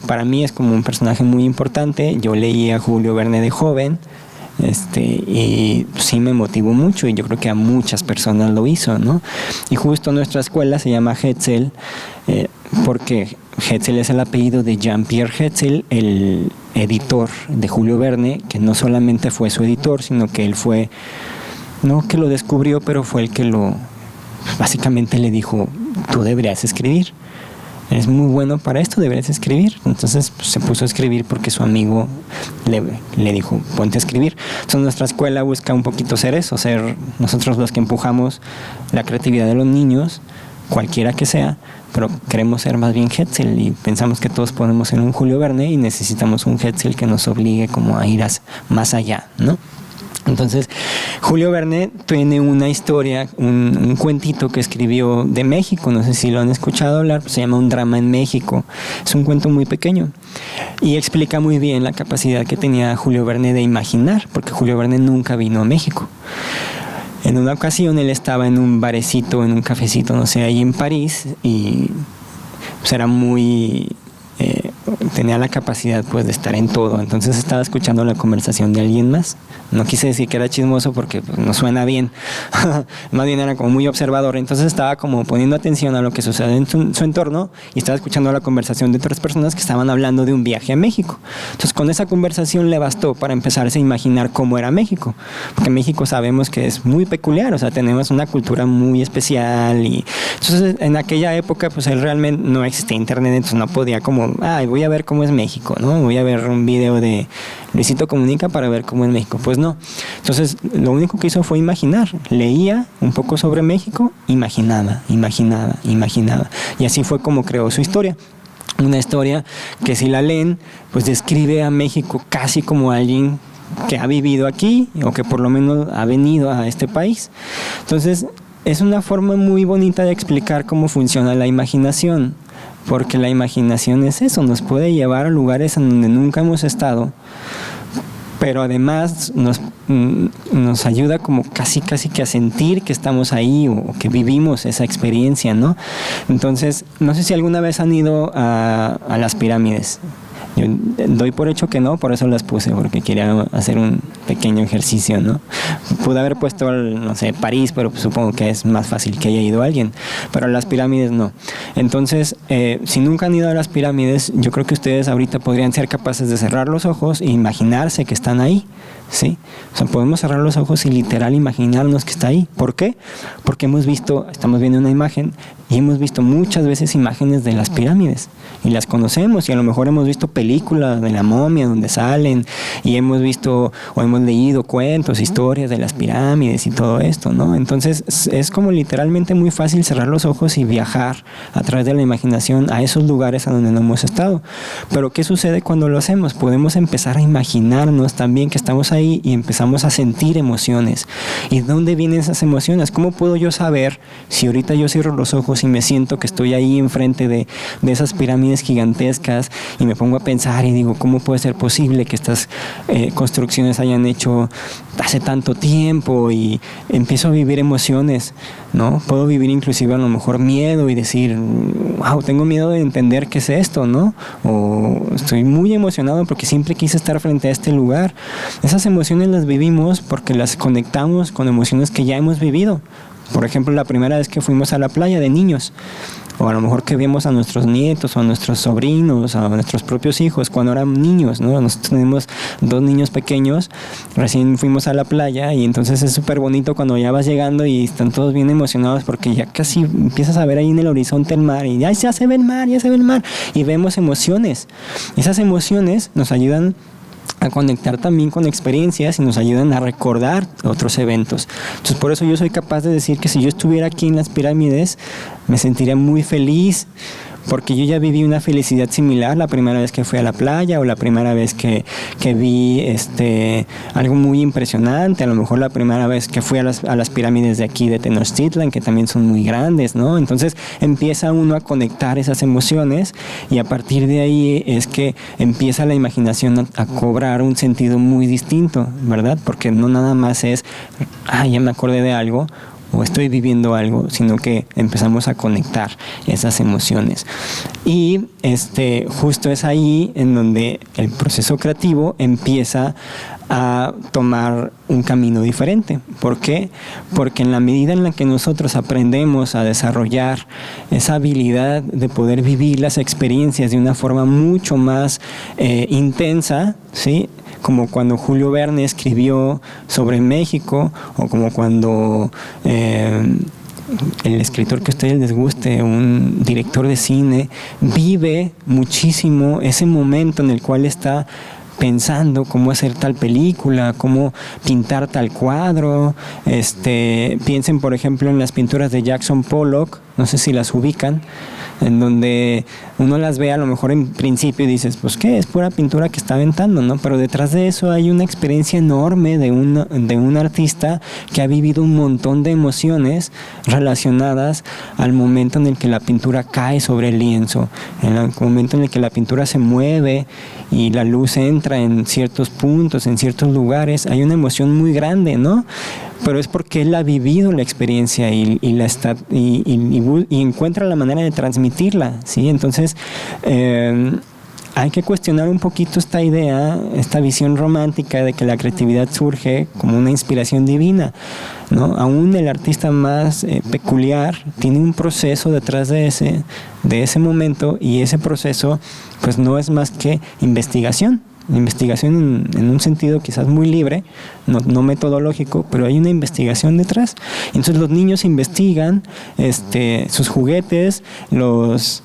para mí es como un personaje muy importante. Yo leí a Julio Verne de joven, y sí me motivó mucho y yo creo que a muchas personas lo hizo, ¿no? Y justo nuestra escuela se llama Hetzel, porque Hetzel es el apellido de Jean-Pierre Hetzel, el editor de Julio Verne, que no solamente fue su editor, sino que él fue, no que lo descubrió, pero fue el que básicamente le dijo, tú deberías escribir. Eres muy bueno para esto, deberías escribir. Entonces pues, se puso a escribir porque su amigo le dijo, ponte a escribir. Entonces nuestra escuela busca un poquito ser eso, ser nosotros los que empujamos la creatividad de los niños, cualquiera que sea, pero queremos ser más bien Hetzel y pensamos que todos podemos ser un Julio Verne y necesitamos un Hetzel que nos obligue como a ir más allá, ¿no? Entonces, Julio Verne tiene una historia, un cuentito que escribió de México, no sé si lo han escuchado hablar, se llama Un drama en México. Es un cuento muy pequeño y explica muy bien la capacidad que tenía Julio Verne de imaginar, porque Julio Verne nunca vino a México. En una ocasión él estaba en un barecito, en un cafecito, no sé, ahí en París, y pues era muy... tenía la capacidad pues de estar en todo, entonces estaba escuchando la conversación de alguien más. No quise decir que era chismoso porque pues, no suena bien, más bien era como muy observador, entonces estaba como poniendo atención a lo que sucede en su entorno y estaba escuchando la conversación de otras personas que estaban hablando de un viaje a México. Entonces con esa conversación le bastó para empezarse a imaginar cómo era México, porque México sabemos que es muy peculiar, o sea, tenemos una cultura muy especial y entonces en aquella época pues él realmente no existía internet, entonces no podía como, voy a ver cómo es México, ¿no? Voy a ver un video de Luisito Comunica para ver cómo es México. Pues no. Entonces, lo único que hizo fue imaginar. Leía un poco sobre México, imaginaba. Y así fue como creó su historia. Una historia que si la leen, pues describe a México casi como alguien que ha vivido aquí o que por lo menos ha venido a este país. Entonces, es una forma muy bonita de explicar cómo funciona la imaginación. Porque la imaginación es eso, nos puede llevar a lugares en donde nunca hemos estado pero además nos ayuda como casi que a sentir que estamos ahí o que vivimos esa experiencia, ¿no? Entonces, no sé si alguna vez han ido a las pirámides. Yo doy por hecho que no, por eso las puse, porque quería hacer un pequeño ejercicio, ¿no? Pude haber puesto, no sé, París, pero supongo que es más fácil que haya ido alguien, pero las pirámides no. Entonces, si nunca han ido a las pirámides, yo creo que ustedes ahorita podrían ser capaces de cerrar los ojos e imaginarse que están ahí, ¿sí? O sea, podemos cerrar los ojos y literal imaginarnos que está ahí. ¿Por qué? Porque estamos viendo una imagen y hemos visto muchas veces imágenes de las pirámides y las conocemos, y a lo mejor hemos visto películas de la momia donde salen, y hemos visto o hemos leído cuentos, historias de las pirámides y todo esto, ¿no? Entonces es como literalmente muy fácil cerrar los ojos y viajar a través de la imaginación a esos lugares a donde no hemos estado. Pero ¿qué sucede cuando lo hacemos? Podemos empezar a imaginarnos también que estamos ahí y empezamos a sentir emociones. ¿Y de dónde vienen esas emociones? ¿Cómo puedo yo saber si ahorita yo cierro los ojos y me siento que estoy ahí enfrente de esas pirámides gigantescas y me pongo a pensar y digo, ¿cómo puede ser posible que estas construcciones hayan hecho hace tanto tiempo? Y empiezo a vivir emociones, ¿no? Puedo vivir inclusive a lo mejor miedo y decir, wow, tengo miedo de entender qué es esto, ¿no? O estoy muy emocionado porque siempre quise estar frente a este lugar. Esas emociones las vivimos porque las conectamos con emociones que ya hemos vivido. Por ejemplo, la primera vez que fuimos a la playa de niños, o a lo mejor que vimos a nuestros nietos, o a nuestros sobrinos, a nuestros propios hijos cuando eran niños, ¿no? Nosotros tenemos 2 niños pequeños, recién fuimos a la playa, y entonces es súper bonito cuando ya vas llegando y están todos bien emocionados porque ya casi empiezas a ver ahí en el horizonte el mar, y ya se ve el mar, y vemos emociones. Esas emociones nos ayudan a conectar también con experiencias y nos ayudan a recordar otros eventos. Entonces, por eso yo soy capaz de decir que si yo estuviera aquí en las pirámides, me sentiría muy feliz, porque yo ya viví una felicidad similar la primera vez que fui a la playa, o la primera vez que vi algo muy impresionante, a lo mejor la primera vez que fui a las pirámides de aquí de Tenochtitlan, que también son muy grandes, ¿no? Entonces empieza uno a conectar esas emociones, y a partir de ahí es que empieza la imaginación a cobrar un sentido muy distinto, ¿verdad? Porque no nada más es, ya me acordé de algo, o estoy viviendo algo, sino que empezamos a conectar esas emociones. Y justo es ahí en donde el proceso creativo empieza a tomar un camino diferente. ¿Por qué? Porque en la medida en la que nosotros aprendemos a desarrollar esa habilidad de poder vivir las experiencias de una forma mucho más intensa, ¿sí? Como cuando Julio Verne escribió sobre México, o como cuando el escritor que a ustedes les guste, un director de cine, vive muchísimo ese momento en el cual está pensando cómo hacer tal película, cómo pintar tal cuadro. Piensen, por ejemplo, en las pinturas de Jackson Pollock, no sé si las ubican, en donde uno las ve a lo mejor en principio y dices, pues qué, es pura pintura que está aventando, ¿no? Pero detrás de eso hay una experiencia enorme de un artista que ha vivido un montón de emociones relacionadas al momento en el que la pintura cae sobre el lienzo, en el momento en el que la pintura se mueve y la luz entra en ciertos puntos, en ciertos lugares. Hay una emoción muy grande, ¿no? Pero es porque él ha vivido la experiencia y encuentra la manera de transmitirla, ¿sí? Entonces, hay que cuestionar un poquito esta idea, esta visión romántica de que la creatividad surge como una inspiración divina, ¿no? Aún el artista más peculiar tiene un proceso detrás de ese momento, y ese proceso pues no es más que investigación en un sentido quizás muy libre, no metodológico, pero hay una investigación detrás. Entonces los niños investigan sus juguetes, los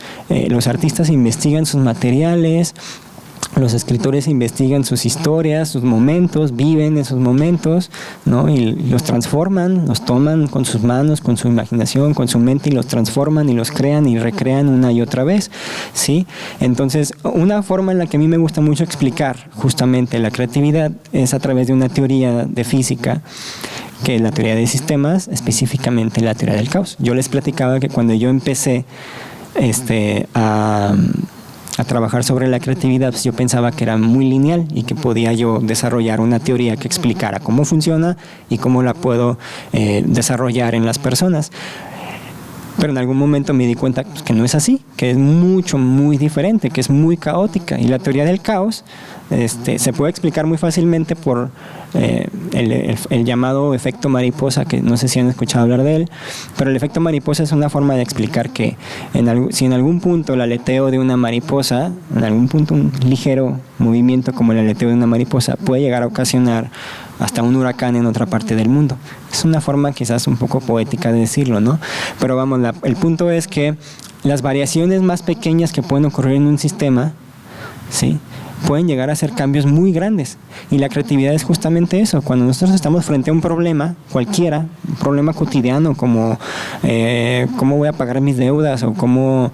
artistas investigan sus materiales, los escritores investigan sus historias, sus momentos, viven esos momentos, ¿no? Y los transforman, los toman con sus manos, con su imaginación, con su mente, y los transforman y los crean y recrean una y otra vez, ¿sí? Entonces, una forma en la que a mí me gusta mucho explicar justamente la creatividad es a través de una teoría de física, que es la teoría de sistemas, específicamente la teoría del caos. Yo les platicaba que cuando yo empecé a trabajar sobre la creatividad, pues yo pensaba que era muy lineal y que podía yo desarrollar una teoría que explicara cómo funciona y cómo la puedo desarrollar en las personas. Pero en algún momento me di cuenta pues, que no es así, que es muy diferente, que es muy caótica. Y la teoría del caos se puede explicar muy fácilmente por el llamado efecto mariposa, que no sé si han escuchado hablar de él, pero el efecto mariposa es una forma de explicar que si en algún punto el aleteo de una mariposa, en algún punto un ligero movimiento como el aleteo de una mariposa puede llegar a ocasionar hasta un huracán en otra parte del mundo. Es una forma quizás un poco poética de decirlo, ¿no? Pero vamos, el punto es que las variaciones más pequeñas que pueden ocurrir en un sistema, ¿sí?, pueden llegar a ser cambios muy grandes. Y la creatividad es justamente eso. Cuando nosotros estamos frente a un problema, cualquiera, un problema cotidiano como cómo voy a pagar mis deudas o cómo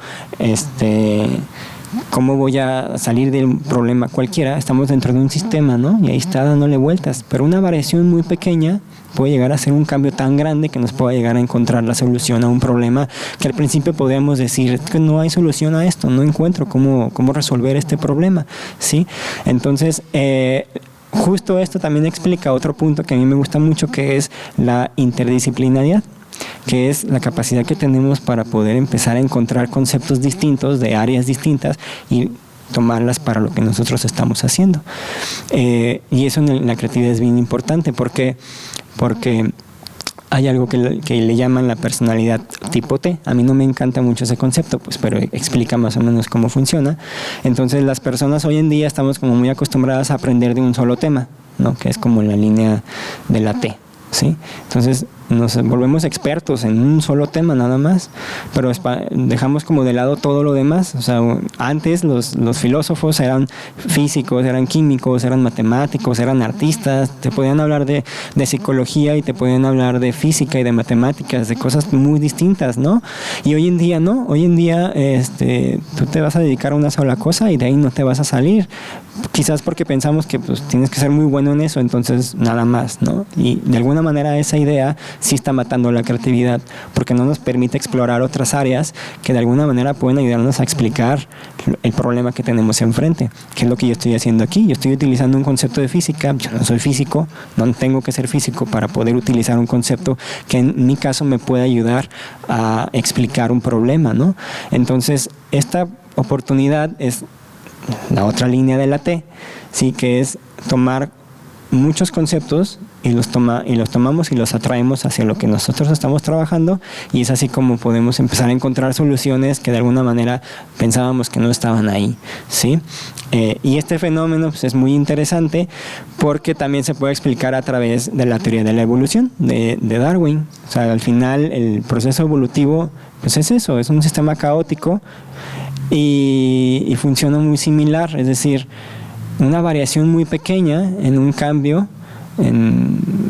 voy a salir del problema cualquiera, estamos dentro de un sistema, ¿no? Y ahí está dándole vueltas. Pero una variación muy pequeña puede llegar a ser un cambio tan grande que nos pueda llegar a encontrar la solución a un problema que al principio podríamos decir que no hay solución a esto, no encuentro cómo resolver este problema, ¿sí? Entonces, justo esto también explica otro punto que a mí me gusta mucho, que es la interdisciplinaridad, que es la capacidad que tenemos para poder empezar a encontrar conceptos distintos de áreas distintas y tomarlas para lo que nosotros estamos haciendo. Y eso en la creatividad es bien importante porque hay algo que le llaman la personalidad tipo T. A mí no me encanta mucho ese concepto, pues, pero explica más o menos cómo funciona. Entonces las personas hoy en día estamos como muy acostumbradas a aprender de un solo tema, ¿no? Que es como la línea de la T, ¿sí? Entonces nos volvemos expertos en un solo tema nada más, pero dejamos como de lado todo lo demás. O sea, antes los filósofos eran físicos, eran químicos, eran matemáticos, eran artistas, te podían hablar de psicología y te podían hablar de física y de matemáticas, de cosas muy distintas, ¿no? Y hoy en día no, hoy en día tú te vas a dedicar a una sola cosa y de ahí no te vas a salir, quizás porque pensamos que pues tienes que ser muy bueno en eso, entonces nada más, ¿no? Y de alguna manera esa idea sí está matando la creatividad, porque no nos permite explorar otras áreas que de alguna manera pueden ayudarnos a explicar el problema que tenemos enfrente, que es lo que yo estoy haciendo aquí. Yo estoy utilizando un concepto de física, yo no soy físico, no tengo que ser físico para poder utilizar un concepto que en mi caso me puede ayudar a explicar un problema, ¿no? Entonces, esta oportunidad es la otra línea de la T, sí, que es tomar muchos conceptos y los tomamos y los atraemos hacia lo que nosotros estamos trabajando, y es así como podemos empezar a encontrar soluciones que de alguna manera pensábamos que no estaban ahí, ¿sí? Y este fenómeno pues, es muy interesante porque también se puede explicar a través de la teoría de la evolución de Darwin. O sea, al final el proceso evolutivo pues es eso, es un sistema caótico y funciona muy similar, es decir, una variación muy pequeña en un cambio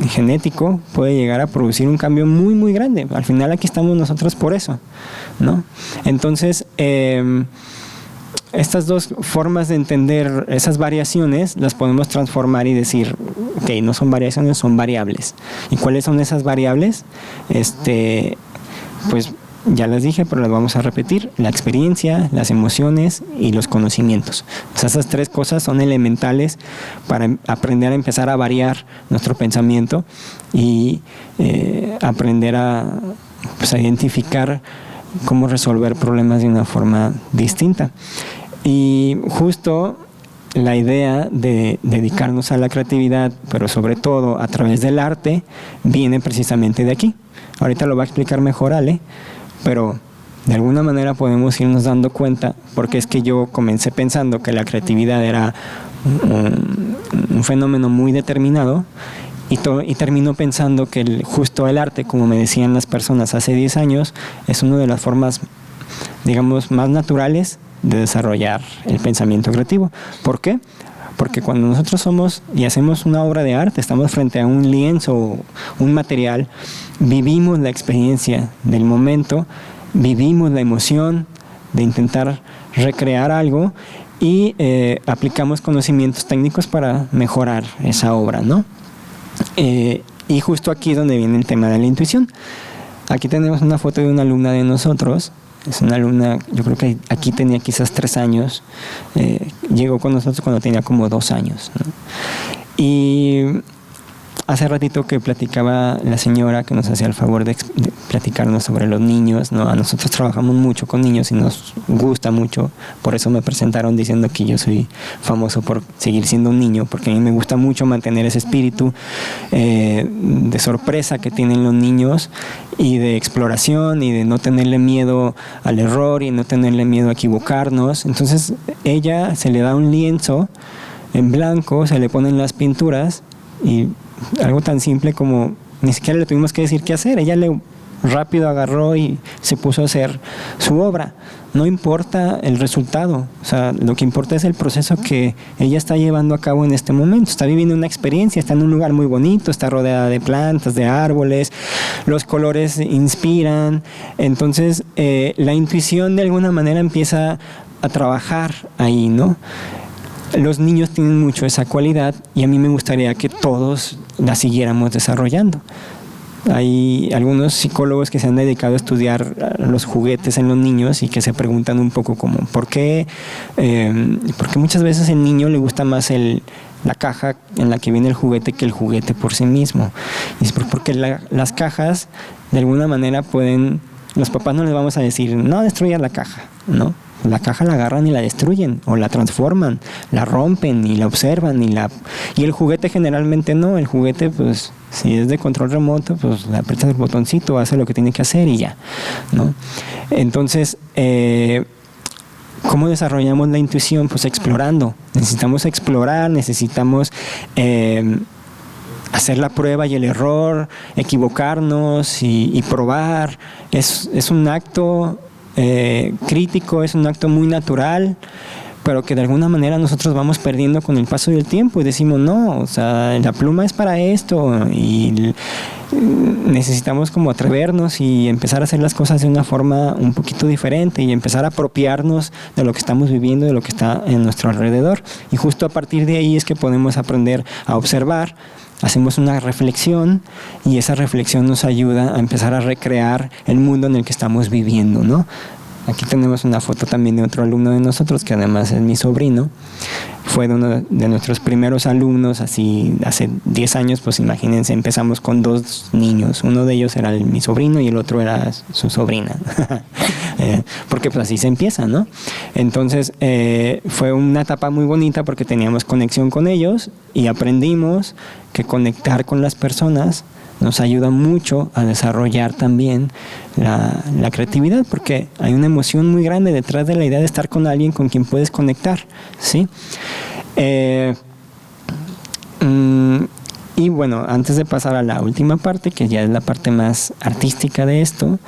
genético puede llegar a producir un cambio muy muy grande. Al final aquí estamos nosotros por eso, ¿no? Entonces estas dos formas de entender esas variaciones las podemos transformar y decir, ok, no son variaciones, son variables. ¿Y cuáles son esas variables? Pues ya las dije, pero las vamos a repetir: la experiencia, las emociones y los conocimientos. O sea, esas tres cosas son elementales para aprender a empezar a variar nuestro pensamiento y aprender a identificar cómo resolver problemas de una forma distinta. Y justo la idea de dedicarnos a la creatividad, pero sobre todo a través del arte, viene precisamente de aquí. Ahorita lo va a explicar mejor Ale, pero de alguna manera podemos irnos dando cuenta, porque es que yo comencé pensando que la creatividad era un fenómeno muy determinado y termino pensando que justo el arte, como me decían las personas hace 10 años, es una de las formas, digamos, más naturales de desarrollar el pensamiento creativo. ¿Por qué? Porque cuando nosotros somos y hacemos una obra de arte, estamos frente a un lienzo, un material, vivimos la experiencia del momento, vivimos la emoción de intentar recrear algo y aplicamos conocimientos técnicos para mejorar esa obra, ¿no? Y justo aquí es donde viene el tema de la intuición. Aquí tenemos una foto de una alumna de nosotros Es una alumna, yo creo que aquí tenía quizás 3 años. Llegó con nosotros cuando tenía como 2 años, ¿no? Y hace ratito que platicaba la señora que nos hacía el favor de platicarnos sobre los niños, ¿no? A nosotros trabajamos mucho con niños y nos gusta mucho, por eso me presentaron diciendo que yo soy famoso por seguir siendo un niño, porque a mí me gusta mucho mantener ese espíritu de sorpresa que tienen los niños y de exploración y de no tenerle miedo al error y no tenerle miedo a equivocarnos. Entonces ella se le da un lienzo en blanco, se le ponen las pinturas y algo tan simple como ni siquiera le tuvimos que decir qué hacer, ella rápido agarró y se puso a hacer su obra. No importa el resultado, o sea, lo que importa es el proceso que ella está llevando a cabo en este momento. Está viviendo una experiencia, está en un lugar muy bonito, está rodeada de plantas, de árboles, los colores inspiran. Entonces la intuición de alguna manera empieza a trabajar ahí, ¿no? Los niños tienen mucho esa cualidad y a mí me gustaría que todos la siguiéramos desarrollando. Hay algunos psicólogos que se han dedicado a estudiar los juguetes en los niños y que se preguntan un poco como ¿por qué muchas veces al niño le gusta más la caja en la que viene el juguete que el juguete por sí mismo? Y es porque las cajas de alguna manera los papás no les vamos a decir no destruyas la caja, ¿no? La caja la agarran y la destruyen, o la transforman, la rompen y la observan y el juguete generalmente no. El juguete, pues, si es de control remoto, pues le aprietas el botoncito, hace lo que tiene que hacer y ya, ¿no? Entonces, ¿cómo desarrollamos la intuición? Pues explorando. Necesitamos explorar, necesitamos hacer la prueba y el error, equivocarnos y probar. Es un acto crítico, es un acto muy natural, pero que de alguna manera nosotros vamos perdiendo con el paso del tiempo y decimos no, o sea, la pluma es para esto y necesitamos como atrevernos y empezar a hacer las cosas de una forma un poquito diferente y empezar a apropiarnos de lo que estamos viviendo, de lo que está en nuestro alrededor, y justo a partir de ahí es que podemos aprender a observar. Hacemos una reflexión y esa reflexión nos ayuda a empezar a recrear el mundo en el que estamos viviendo, ¿no? Aquí tenemos una foto también de otro alumno de nosotros, que además es mi sobrino. Fue de uno de nuestros primeros alumnos, así hace 10 años, pues imagínense, empezamos con 2 niños. Uno de ellos era mi sobrino y el otro era su sobrina. Porque pues así se empieza, ¿no? Entonces fue una etapa muy bonita porque teníamos conexión con ellos y aprendimos que conectar con las personas nos ayuda mucho a desarrollar también la creatividad, porque hay una emoción muy grande detrás de la idea de estar con alguien con quien puedes conectar, ¿sí? Y bueno, antes de pasar a la última parte, que ya es la parte más artística de esto,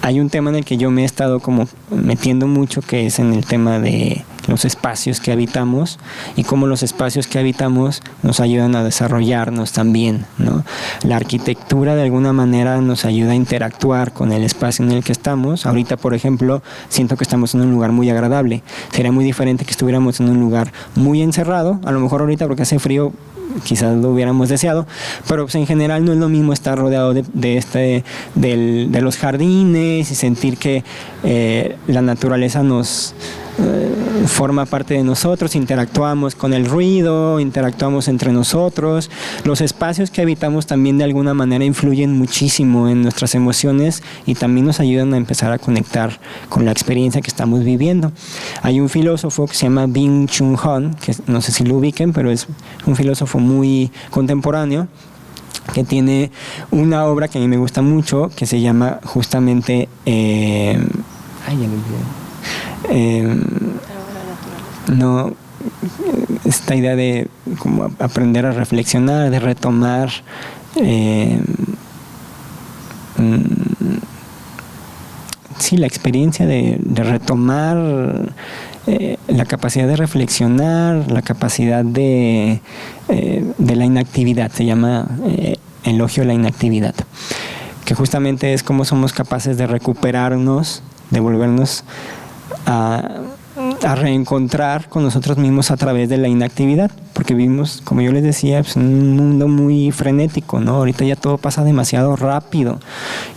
hay un tema en el que yo me he estado como metiendo mucho, que es en el tema de los espacios que habitamos y cómo los espacios que habitamos nos ayudan a desarrollarnos también, ¿no? La arquitectura de alguna manera nos ayuda a interactuar con el espacio en el que estamos. Ahorita, por ejemplo, siento que estamos en un lugar muy agradable. Sería muy diferente que estuviéramos en un lugar muy encerrado. A lo mejor ahorita, porque hace frío, quizás lo hubiéramos deseado, pero pues en general no es lo mismo estar rodeado de los jardines y sentir que la naturaleza nos forma parte de nosotros, interactuamos con el ruido, interactuamos entre nosotros. Los espacios que habitamos también de alguna manera influyen muchísimo en nuestras emociones y también nos ayudan a empezar a conectar con la experiencia que estamos viviendo. Hay un filósofo que se llama Byung-Chul Han, que no sé si lo ubiquen, pero es un filósofo muy contemporáneo, que tiene una obra que a mí me gusta mucho, que se llama justamente esta idea de como aprender a reflexionar, de retomar la experiencia de retomar la capacidad de reflexionar, la capacidad de la inactividad. Se llama elogio a la inactividad, que justamente es cómo somos capaces de recuperarnos, de volvernos a a reencontrar con nosotros mismos a través de la inactividad, porque vivimos, como yo les decía, pues, en un mundo muy frenético, ¿no? Ahorita ya todo pasa demasiado rápido.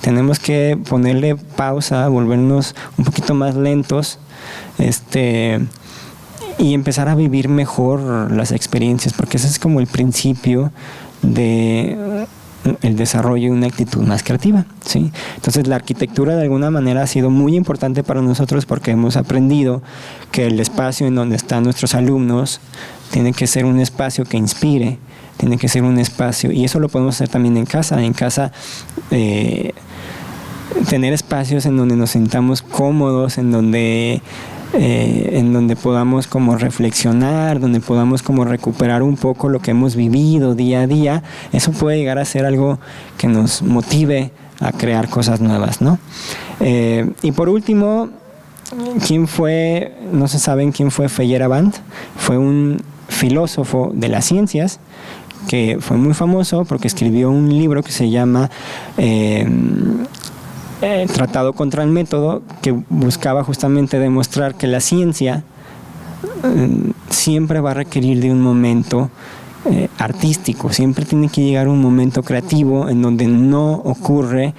Tenemos que ponerle pausa, volvernos un poquito más lentos, y empezar a vivir mejor las experiencias, porque ese es como el principio de el desarrollo de una actitud más creativa, ¿sí? Entonces la arquitectura de alguna manera ha sido muy importante para nosotros porque hemos aprendido que el espacio en donde están nuestros alumnos tiene que ser un espacio que inspire, tiene que ser un espacio, y eso lo podemos hacer también en casa. En casa tener espacios en donde nos sintamos cómodos, en donde podamos como reflexionar, donde podamos como recuperar un poco lo que hemos vivido día a día. Eso puede llegar a ser algo que nos motive a crear cosas nuevas, ¿no? Y por último, no se saben quién fue Feyerabend. Fue un filósofo de las ciencias que fue muy famoso porque escribió un libro que se llama Tratado contra el método, que buscaba justamente demostrar que la ciencia siempre va a requerir de un momento artístico, siempre tiene que llegar un momento creativo en donde no ocurre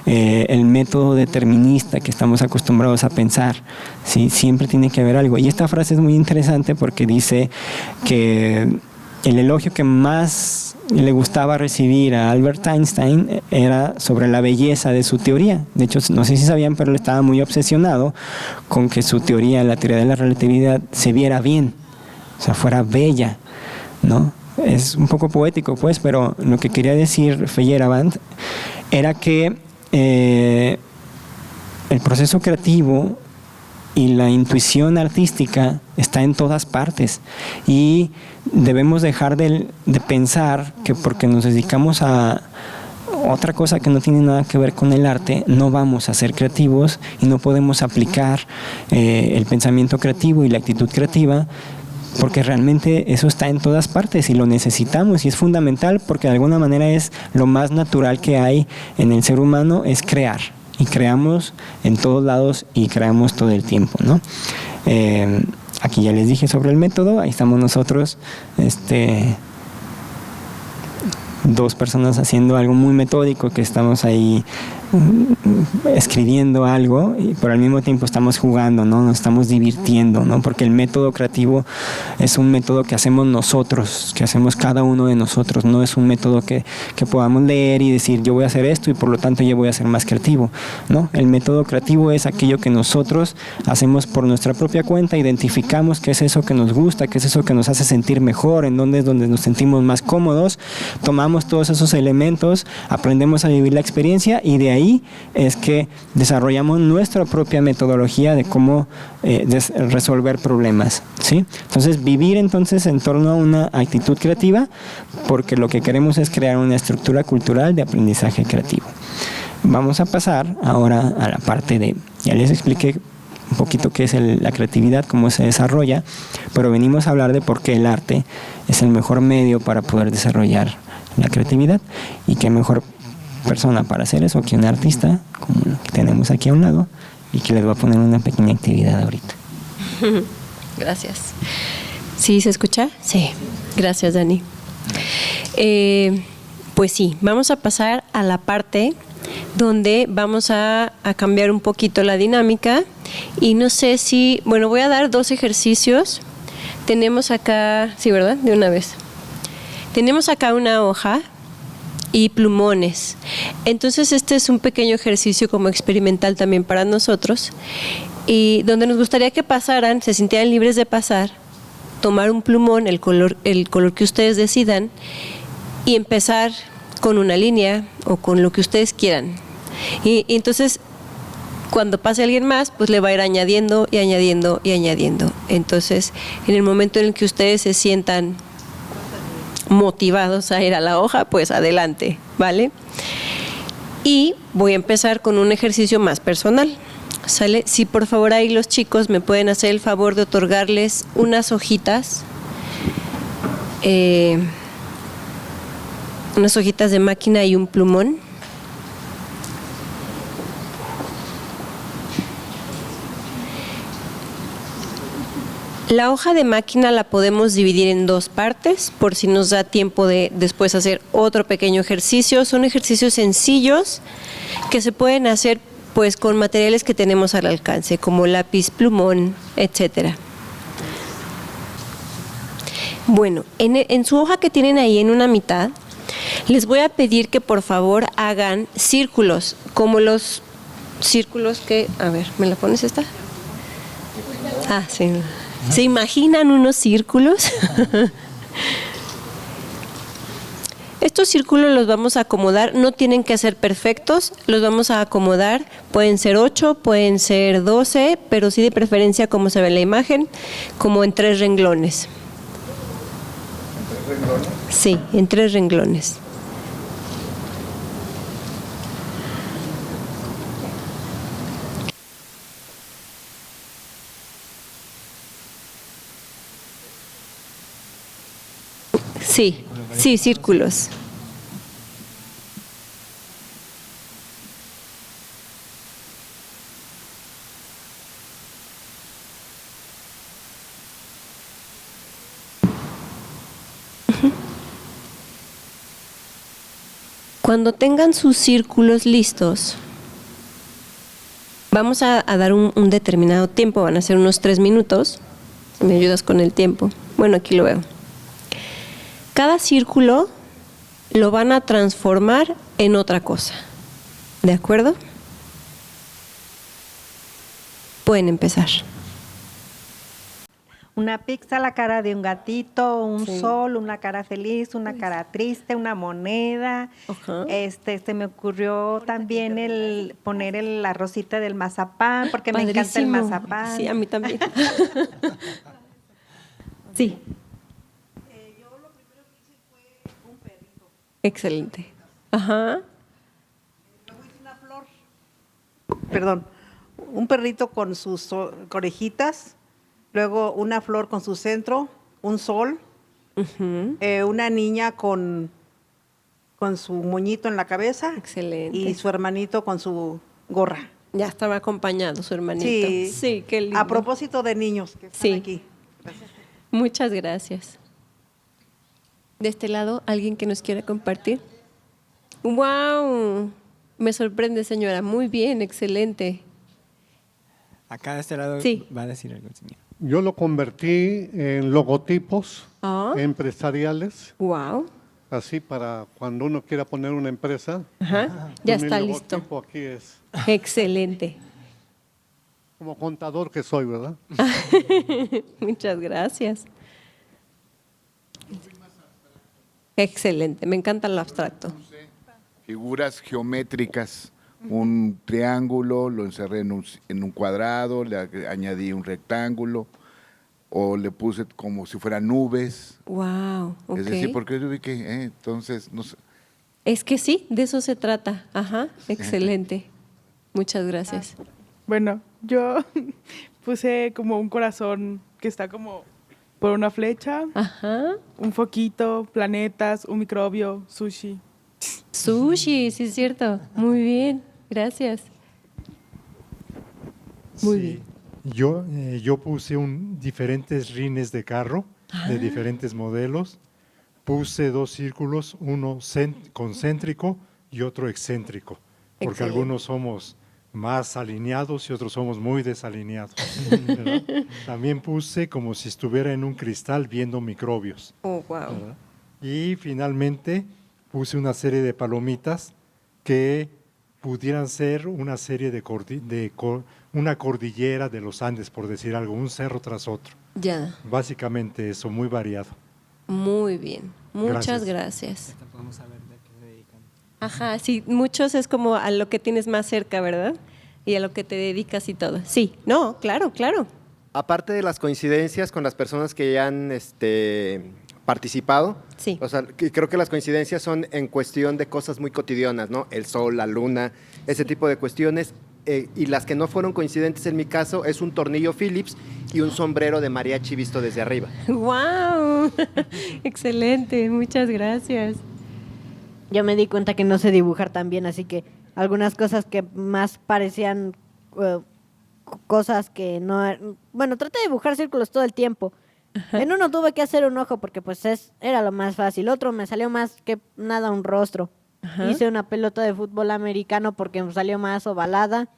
el método determinista que estamos acostumbrados a pensar, ¿sí? Siempre tiene que haber algo. Y esta frase es muy interesante porque dice que el elogio que más le gustaba recibir a Albert Einstein era sobre la belleza de su teoría. De hecho, no sé si sabían, pero él estaba muy obsesionado con que su teoría, la teoría de la relatividad, se viera bien, o sea, fuera bella, ¿no? Es un poco poético, pues, pero lo que quería decir Feyerabend era que el proceso creativo y la intuición artística está en todas partes, y debemos dejar de pensar que porque nos dedicamos a otra cosa que no tiene nada que ver con el arte, no vamos a ser creativos y no podemos aplicar el pensamiento creativo y la actitud creativa, porque realmente eso está en todas partes y lo necesitamos, y es fundamental porque de alguna manera es lo más natural que hay en el ser humano, es crear. Y creamos en todos lados y creamos todo el tiempo, ¿no? Aquí ya les dije sobre el método, ahí estamos nosotros, dos personas haciendo algo muy metódico, que estamos ahí escribiendo algo, pero al mismo tiempo estamos jugando, ¿no? Nos estamos divirtiendo, ¿no? Porque el método creativo es un método que hacemos nosotros, que hacemos cada uno de nosotros, no es un método que podamos leer y decir yo voy a hacer esto y por lo tanto yo voy a ser más creativo, ¿no? El método creativo es aquello que nosotros hacemos por nuestra propia cuenta, identificamos qué es eso que nos gusta, qué es eso que nos hace sentir mejor, en dónde es donde nos sentimos más cómodos, tomamos todos esos elementos, aprendemos a vivir la experiencia y de ahí es que desarrollamos nuestra propia metodología de cómo resolver problemas, ¿sí? Entonces, vivir entonces en torno a una actitud creativa, porque lo que queremos es crear una estructura cultural de aprendizaje creativo. Vamos a pasar ahora a la parte de, ya les expliqué un poquito qué es la creatividad, cómo se desarrolla, pero venimos a hablar de por qué el arte es el mejor medio para poder desarrollar la creatividad, y qué mejor persona para hacer eso que un artista como el que tenemos aquí a un lado, y que les voy a poner una pequeña actividad ahorita. Gracias. ¿Sí se escucha? Sí. Gracias, Dani. Pues sí, vamos a pasar a la parte donde vamos a cambiar un poquito la dinámica, y no sé si, bueno, voy a dar 2 ejercicios. Tenemos acá, sí, ¿verdad? De una vez. Tenemos acá una hoja y plumones. Entonces este es un pequeño ejercicio como experimental también para nosotros, y donde nos gustaría que pasaran, se sintieran libres de pasar, tomar un plumón, el color que ustedes decidan, y empezar con una línea o con lo que ustedes quieran. Y entonces cuando pase alguien más, pues le va a ir añadiendo y añadiendo y añadiendo. Entonces, en el momento en el que ustedes se sientan motivados a ir a la hoja, pues adelante, ¿vale? Y voy a empezar con un ejercicio más personal, ¿sale? Si por favor ahí los chicos me pueden hacer el favor de otorgarles unas hojitas, unas hojitas de máquina y un plumón. La hoja de máquina la podemos dividir en 2 partes, por si nos da tiempo de después hacer otro pequeño ejercicio. Son ejercicios sencillos que se pueden hacer pues con materiales que tenemos al alcance, como lápiz, plumón, etcétera. Bueno, en su hoja que tienen ahí en una mitad, les voy a pedir que por favor hagan círculos, como los círculos que... A ver, ¿me la pones esta? Ah, sí. ¿Se imaginan unos círculos? Estos círculos los vamos a acomodar, no tienen que ser perfectos, los vamos a acomodar, pueden ser 8, pueden ser 12, pero sí de preferencia, como se ve en la imagen, como en 3 renglones. ¿En 3 renglones? Sí, en 3 renglones. Sí, sí, círculos. Cuando tengan sus círculos listos, vamos a dar un determinado tiempo, van a ser unos 3 minutos. Si me ayudas con el tiempo. Bueno, aquí lo veo. Cada círculo lo van a transformar en otra cosa. ¿De acuerdo? Pueden empezar. Una pizza, la cara de un gatito, un Sí. sol, una cara feliz, una cara triste, una moneda. Ajá. Se me ocurrió también el poner la rosita del mazapán, porque me encanta el Padrísimo. mazapán. Sí, a mí también. Sí. Excelente. Ajá. Perdón, un perrito con sus orejitas, luego una flor con su centro, un sol, Ujú. una niña con su moñito en la cabeza Excelente. y su hermanito con su gorra. Ya estaba acompañado su hermanito. Sí. Sí, qué lindo. A propósito de niños que están Sí. aquí. Muchas gracias. De este lado, ¿alguien que nos quiera compartir? ¡Wow! Me sorprende, señora. Muy bien, excelente. Acá de este lado Sí. va a decir algo, señor. Yo lo convertí en logotipos Ah. empresariales, ¡Wow! así para cuando uno quiera poner una empresa. Ajá. Ya Mi está listo. logotipo aquí es Excelente. como contador que soy, ¿verdad? Muchas gracias. Excelente. Me encanta lo abstracto. Figuras geométricas, un triángulo, lo encerré en un cuadrado, añadí un rectángulo, o le puse como si fueran nubes. ¡Wow! Ok. Es decir, porque yo vi que, entonces, no sé. Es que sí, de eso se trata. Ajá. Excelente. Muchas gracias. Bueno, yo puse como un corazón que está como por una flecha, Ajá. un foquito, planetas, un microbio, sushi. Sushi, sí es cierto. Muy bien, gracias. Muy Sí. bien. Yo puse diferentes rines de carro de diferentes modelos. Puse 2 círculos, uno concéntrico y otro excéntrico, porque Excelente. algunos somos más alineados y otros somos muy desalineados, ¿verdad? También puse como si estuviera en un cristal viendo microbios. Oh, wow. ¿verdad? Y finalmente puse una serie de palomitas que pudieran ser una serie de una cordillera de los Andes, por decir algo, un cerro tras otro. Ya, Básicamente eso, muy variado. muy bien. Muchas Gracias. gracias. Podemos saber de qué se dedican. Ajá, sí, muchos es como a lo que tienes más cerca, ¿verdad? Y a lo que te dedicas y todo. Sí, no, claro, claro. Aparte de las coincidencias con las personas que ya han participado, Sí. o sea, creo que las coincidencias son en cuestión de cosas muy cotidianas, ¿no? El sol, la luna, ese tipo de cuestiones. Y las que no fueron coincidentes en mi caso es un tornillo Phillips y un sombrero de mariachi visto desde arriba. ¡Wow! Excelente, muchas gracias. Yo me di cuenta que no sé dibujar tan bien, así que algunas cosas que más parecían cosas que no... Bueno, traté de dibujar círculos todo el tiempo. En uno tuve que hacer un ojo porque pues era lo más fácil. Otro me salió más que nada un rostro. Hice una pelota de fútbol americano porque me salió más ovalada.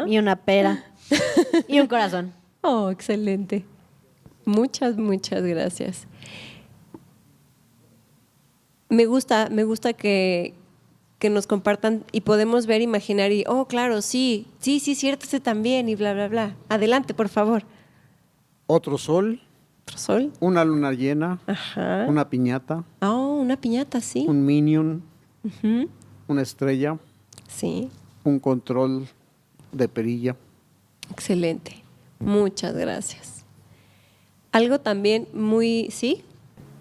Y una pera. Y un corazón. Oh, excelente. Muchas, muchas gracias. Me gusta que nos compartan y podemos ver, imaginar y, oh, claro, sí, cierto, ese también y bla, bla, bla. Adelante, por favor. Otro sol. Otro sol. Una luna llena. Ajá. Una piñata. Oh, una piñata, sí. Un minion. Una estrella. Sí. Un control de perilla. Excelente. Muchas gracias. Algo también muy, ¿sí?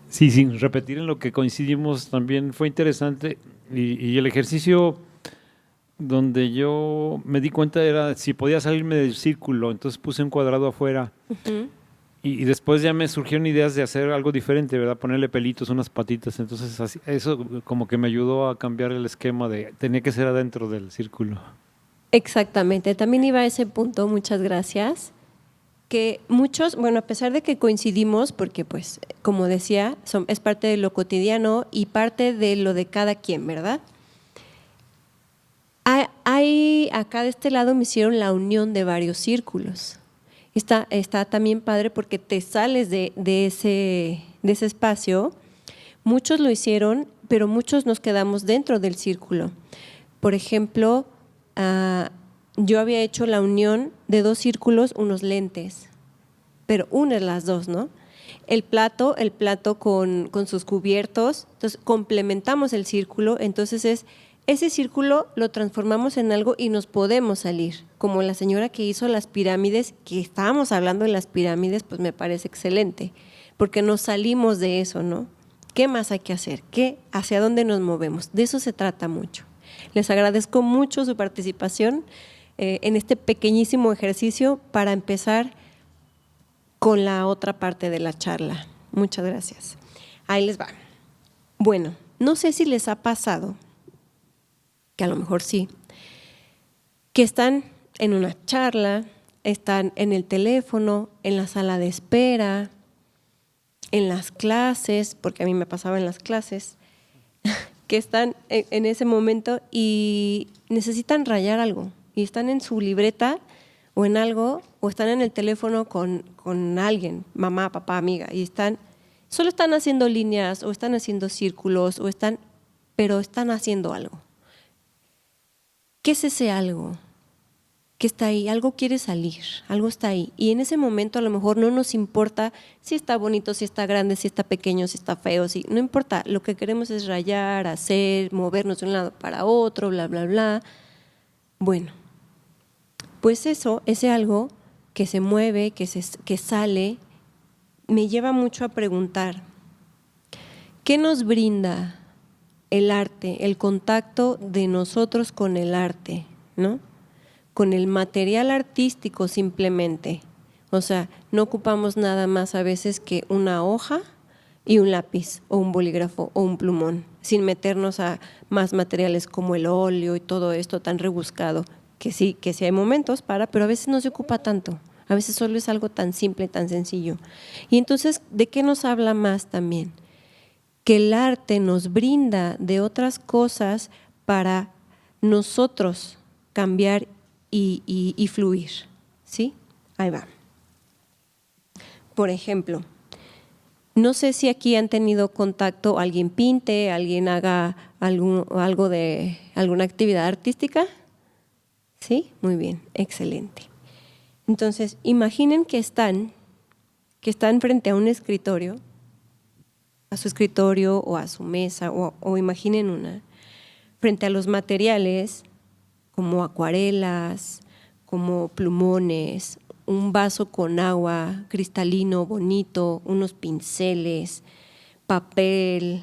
Sí, sin repetir en lo que coincidimos, también fue interesante y el ejercicio donde yo me di cuenta era si podía salirme del círculo, entonces puse un cuadrado afuera y después ya me surgieron ideas de hacer algo diferente, ¿verdad? Ponerle pelitos, unas patitas, entonces así, eso como que me ayudó a cambiar el esquema de tenía que ser adentro del círculo. Exactamente, también iba a ese punto, muchas gracias. Que muchos, bueno, a pesar de que coincidimos, porque pues, como decía, es parte de lo cotidiano y parte de lo de cada quien, ¿verdad? Hay acá de este lado me hicieron la unión de varios círculos. Está también padre porque te sales de ese espacio. Muchos lo hicieron, pero muchos nos quedamos dentro del círculo. Por ejemplo, yo había hecho la unión de 2 círculos, unos lentes, pero unes las 2, ¿no? El plato con sus cubiertos, entonces complementamos el círculo, entonces ese círculo lo transformamos en algo y nos podemos salir, como la señora que hizo las pirámides, que estábamos hablando de las pirámides, pues me parece excelente, porque nos salimos de eso, ¿no? ¿Qué más hay que hacer? ¿Hacia dónde nos movemos? De eso se trata mucho. Les agradezco mucho su participación en este pequeñísimo ejercicio para empezar con la otra parte de la charla. Muchas gracias. Ahí les va. Bueno, no sé si les ha pasado, que a lo mejor sí, que están en una charla, están en el teléfono, en la sala de espera, en las clases, porque a mí me pasaba en las clases, que están en ese momento y necesitan rayar algo y están en su libreta o en algo o están en el teléfono con alguien, mamá, papá, amiga, y solo están haciendo líneas o están haciendo círculos pero están haciendo algo. ¿Qué es ese algo? Que está ahí, algo quiere salir, algo está ahí. Y en ese momento a lo mejor no nos importa si está bonito, si está grande, si está pequeño, si está feo, no importa. Lo que queremos es rayar, hacer, movernos de un lado para otro, bla, bla, bla. Bueno, pues ese algo que se mueve, que sale, me lleva mucho a preguntar, ¿qué nos brinda el arte, el contacto de nosotros con el arte, ¿no? Con el material artístico simplemente. O sea, no ocupamos nada más a veces que una hoja y un lápiz o un bolígrafo o un plumón, sin meternos a más materiales como el óleo y todo esto tan rebuscado, que sí hay momentos pero a veces no se ocupa tanto. A veces solo es algo tan simple, tan sencillo. Y entonces, ¿de qué nos habla más también? Que el arte nos brinda de otras cosas para nosotros cambiar y fluir, ¿sí? Ahí va. Por ejemplo, no sé si aquí han tenido contacto, alguien pinte, alguien haga algo de alguna actividad artística. ¿Sí? Muy bien, excelente. Entonces, imaginen que están frente a un escritorio, a su escritorio o a su mesa, o imaginen frente a los materiales, como acuarelas, como plumones, un vaso con agua cristalino, bonito, unos pinceles, papel,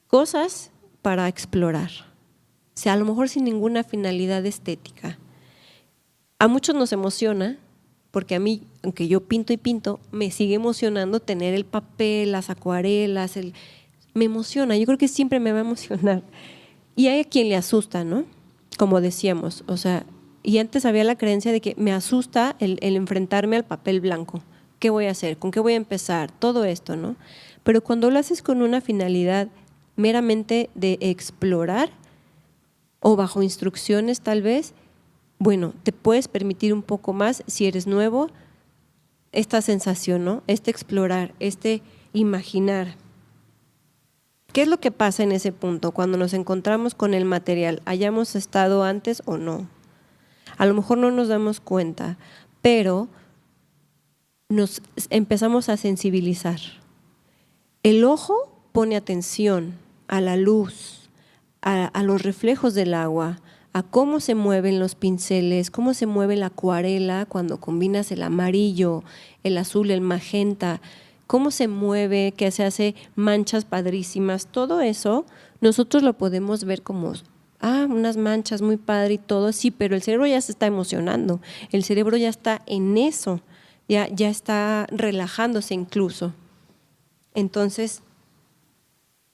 cosas para explorar. O sea, a lo mejor sin ninguna finalidad estética. A muchos nos emociona, porque a mí, aunque yo pinto y pinto, me sigue emocionando tener el papel, las acuarelas, me emociona, yo creo que siempre me va a emocionar. Y hay a quien le asusta, ¿no? Como decíamos, o sea, Y antes había la creencia de que me asusta el enfrentarme al papel blanco. ¿Qué voy a hacer? ¿Con qué voy a empezar? Todo esto, ¿no? Pero cuando lo haces con una finalidad meramente de explorar o bajo instrucciones tal vez, bueno, te puedes permitir un poco más, si eres nuevo, esta sensación, ¿no? Este explorar, este imaginar. ¿Qué es lo que pasa en ese punto cuando nos encontramos con el material? ¿Hayamos estado antes o no? A lo mejor no nos damos cuenta, pero nos empezamos a sensibilizar. El ojo pone atención a la luz, a los reflejos del agua, a cómo se mueven los pinceles, cómo se mueve la acuarela cuando combinas el amarillo, el azul, el magenta, cómo se mueve, que se hace manchas padrísimas. Todo eso nosotros lo podemos ver como unas manchas muy padre y todo, sí, pero el cerebro ya se está emocionando, el cerebro ya está en eso, ya está relajándose incluso. Entonces,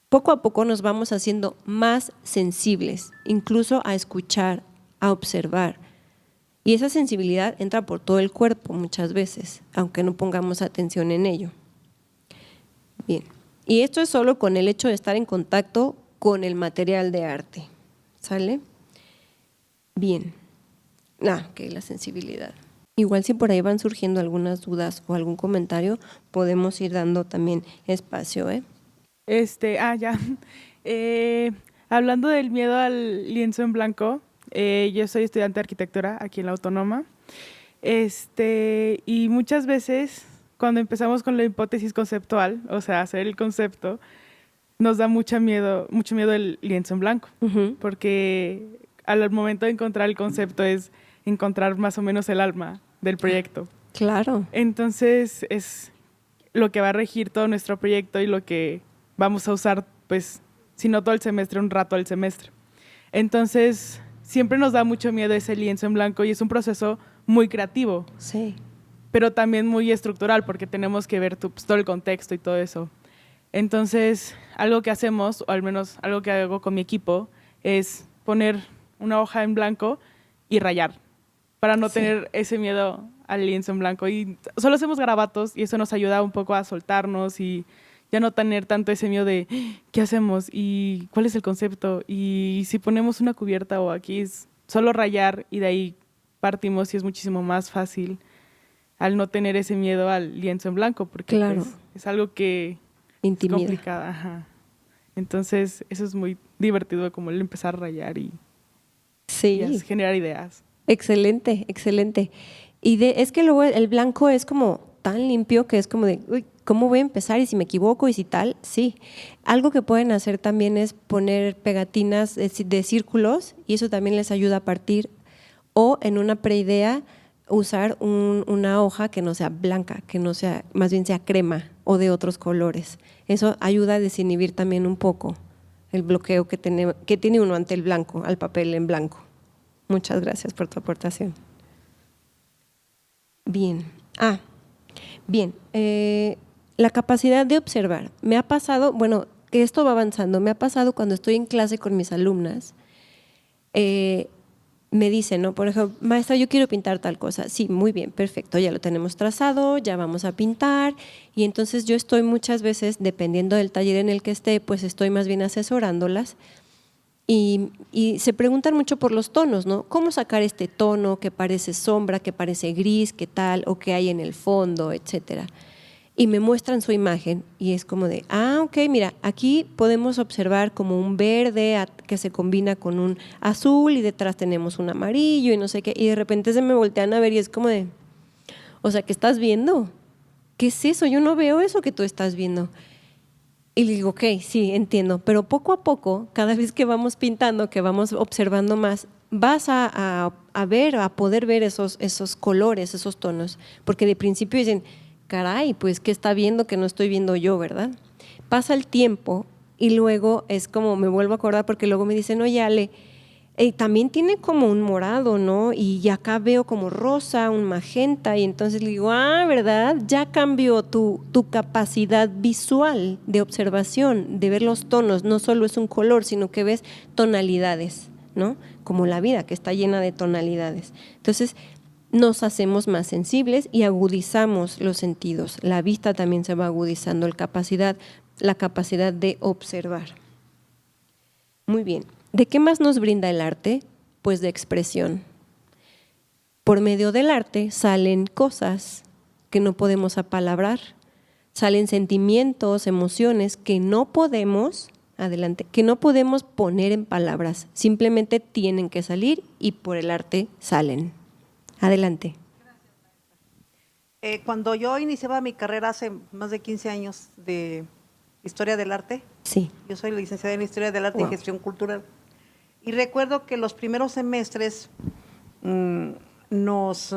poco a poco nos vamos haciendo más sensibles, incluso a escuchar, a observar. Y esa sensibilidad entra por todo el cuerpo muchas veces, aunque no pongamos atención en ello. Bien, y esto es solo con el hecho de estar en contacto con el material de arte. ¿Sale? Bien. Ok, la sensibilidad. Igual si por ahí van surgiendo algunas dudas o algún comentario, podemos ir dando también espacio, ¿eh? Ya. Hablando del miedo al lienzo en blanco, yo soy estudiante de arquitectura aquí en la Autónoma. Y muchas veces cuando empezamos con la hipótesis conceptual, o sea, hacer el concepto, nos da mucho miedo el lienzo en blanco, porque al momento de encontrar el concepto es encontrar más o menos el alma del proyecto. Claro. Entonces es lo que va a regir todo nuestro proyecto y lo que vamos a usar, pues, si no todo el semestre, un rato al semestre. Entonces siempre nos da mucho miedo ese lienzo en blanco y es un proceso muy creativo. Sí. Pero también muy estructural porque tenemos que ver pues, todo el contexto y todo eso. Entonces, algo que hacemos, o al menos algo que hago con mi equipo, es poner una hoja en blanco y rayar, para no tener ese miedo al lienzo en blanco. Y solo hacemos garabatos y eso nos ayuda un poco a soltarnos y ya no tener tanto ese miedo de ¿qué hacemos? ¿Y cuál es el concepto? Y si ponemos una cubierta o aquí es solo rayar y de ahí partimos y es muchísimo más fácil al no tener ese miedo al lienzo en blanco, porque claro, pues, es algo que intimida. es complicado. Ajá. Entonces, eso es muy divertido, como el empezar a rayar y generar ideas. Excelente, excelente. Y es que luego el blanco es como tan limpio que es como de, uy, ¿cómo voy a empezar? Y si me equivoco y si tal, sí. Algo que pueden hacer también es poner pegatinas de círculos y eso también les ayuda a partir, o en una preidea usar una hoja que no sea blanca, que no sea, más bien sea crema o de otros colores. Eso ayuda a desinhibir también un poco el bloqueo que tiene uno ante el blanco, al papel en blanco. Muchas gracias por tu aportación. Bien. Bien. La capacidad de observar. Me ha pasado, bueno, que esto va avanzando, me ha pasado cuando estoy en clase con mis alumnas, me dicen, ¿no? Por ejemplo, maestra, yo quiero pintar tal cosa. Sí, muy bien, perfecto, ya lo tenemos trazado, ya vamos a pintar. Y entonces yo estoy muchas veces, dependiendo del taller en el que esté, pues estoy más bien asesorándolas. Y se preguntan mucho por los tonos, ¿no? ¿Cómo sacar este tono que parece sombra, que parece gris, qué tal, o qué hay en el fondo, etcétera? Y me muestran su imagen y es como de, ok, mira, aquí podemos observar como un verde que se combina con un azul y detrás tenemos un amarillo y no sé qué, y de repente se me voltean a ver y es como de, o sea, ¿qué estás viendo? ¿Qué es eso? Yo no veo eso que tú estás viendo. Y le digo, ok, sí, entiendo, pero poco a poco, cada vez que vamos pintando, que vamos observando más, vas a poder ver esos colores, esos tonos, porque de principio dicen, caray, pues ¿qué está viendo que no estoy viendo yo, verdad? Pasa el tiempo y luego es como, me vuelvo a acordar porque luego me dicen, oye Ale, también tiene como un morado, ¿no? Y acá veo como rosa, un magenta, y entonces le digo, ¿verdad? Ya cambió tu capacidad visual de observación, de ver los tonos, no solo es un color, sino que ves tonalidades, ¿no? Como la vida, que está llena de tonalidades. Entonces, nos hacemos más sensibles y agudizamos los sentidos. La vista también se va agudizando, la capacidad de observar. Muy bien. ¿De qué más nos brinda el arte? Pues de expresión. Por medio del arte salen cosas que no podemos apalabrar, salen sentimientos, emociones que no podemos, que no podemos poner en palabras, simplemente tienen que salir y por el arte salen. Adelante. Cuando yo iniciaba mi carrera hace más de 15 años de Historia del Arte, sí. Yo soy licenciada en Historia del Arte y Gestión Cultural, y recuerdo que los primeros semestres nos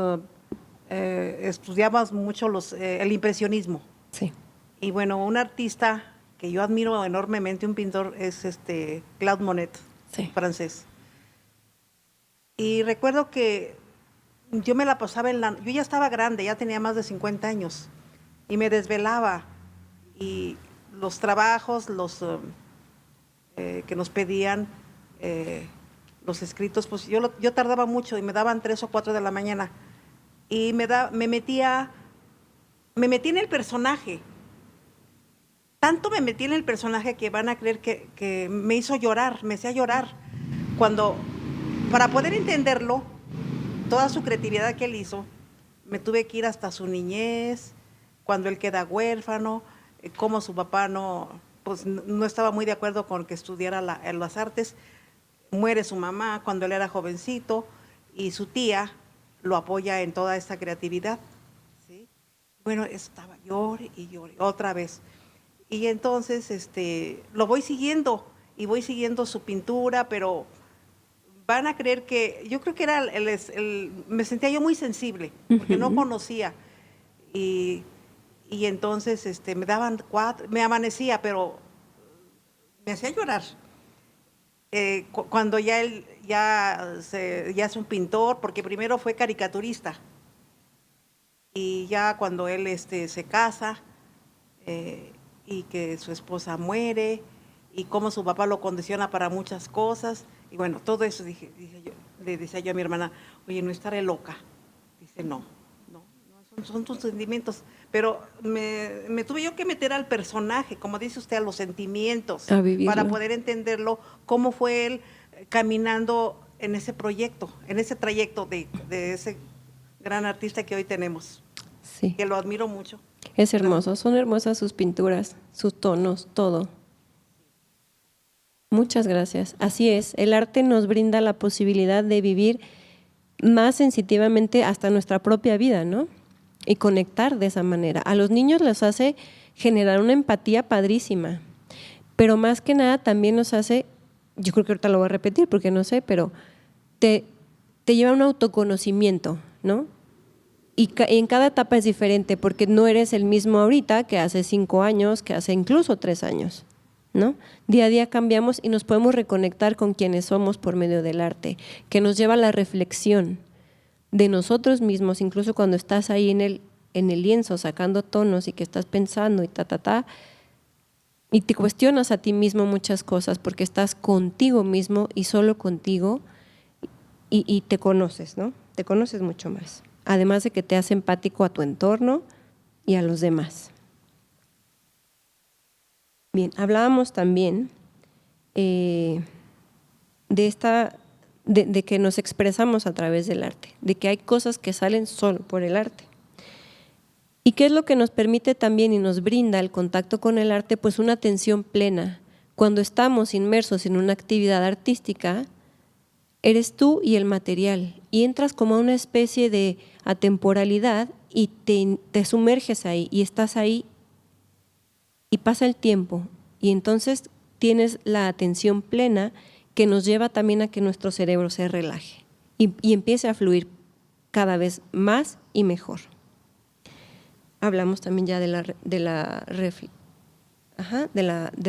estudiábamos mucho el impresionismo. Sí. Y bueno, un artista que yo admiro enormemente, un pintor, es Claude Monet, francés. Y recuerdo que yo me la pasaba yo ya estaba grande, ya tenía más de 50 años, y me desvelaba, y los trabajos, que nos pedían, los escritos, pues yo tardaba mucho y me daban 3 o 4 de la mañana, y me metí en el personaje. Tanto me metí en el personaje que van a creer que me hizo llorar, me hacía llorar. Para poder entenderlo, toda su creatividad que él hizo, me tuve que ir hasta su niñez, cuando él queda huérfano, cómo su papá no estaba muy de acuerdo con que estudiara las artes, muere su mamá cuando él era jovencito y su tía lo apoya en toda esta creatividad, ¿sí? Bueno, estaba llore y llore otra vez. Y entonces lo voy siguiendo y voy siguiendo su pintura, pero van a creer que, yo creo que era me sentía yo muy sensible, porque no conocía. Y entonces me daban 4, me amanecía, pero me hacía llorar. Cuando ya él ya es un pintor, porque primero fue caricaturista. Y ya cuando él se casa, y que su esposa muere, y cómo su papá lo condiciona para muchas cosas, y bueno, todo eso le decía yo a mi hermana, oye, no estaré loca. Dice, no, son tus sentimientos, pero me tuve yo que meter al personaje, como dice usted, a los sentimientos, para poder entenderlo, cómo fue él caminando en ese proyecto, en ese trayecto de ese gran artista que hoy tenemos, sí. Que lo admiro mucho. Es hermoso, son hermosas sus pinturas, sus tonos, todo. Muchas gracias. Así es, el arte nos brinda la posibilidad de vivir más sensitivamente hasta nuestra propia vida, ¿no? Y conectar de esa manera. A los niños les hace generar una empatía padrísima, pero más que nada también nos hace, yo creo que ahorita lo voy a repetir porque no sé, pero te lleva a un autoconocimiento, ¿no? Y en cada etapa es diferente porque no eres el mismo ahorita que hace 5 años, que hace incluso 3 años, ¿no? Día a día cambiamos y nos podemos reconectar con quienes somos por medio del arte, que nos lleva a la reflexión de nosotros mismos, incluso cuando estás ahí en el lienzo sacando tonos y que estás pensando y y te cuestionas a ti mismo muchas cosas porque estás contigo mismo y solo contigo y te conoces, ¿no? Te conoces mucho más. Además de que te hace empático a tu entorno y a los demás. Bien, hablábamos también de que nos expresamos a través del arte, de que hay cosas que salen solo por el arte. ¿Y qué es lo que nos permite también y nos brinda el contacto con el arte? Pues una atención plena. Cuando estamos inmersos en una actividad artística, eres tú y el material, y entras como a una especie de atemporalidad y te sumerges ahí, y estás ahí, y pasa el tiempo, y entonces tienes la atención plena que nos lleva también a que nuestro cerebro se relaje y empiece a fluir cada vez más y mejor. Hablamos también ya de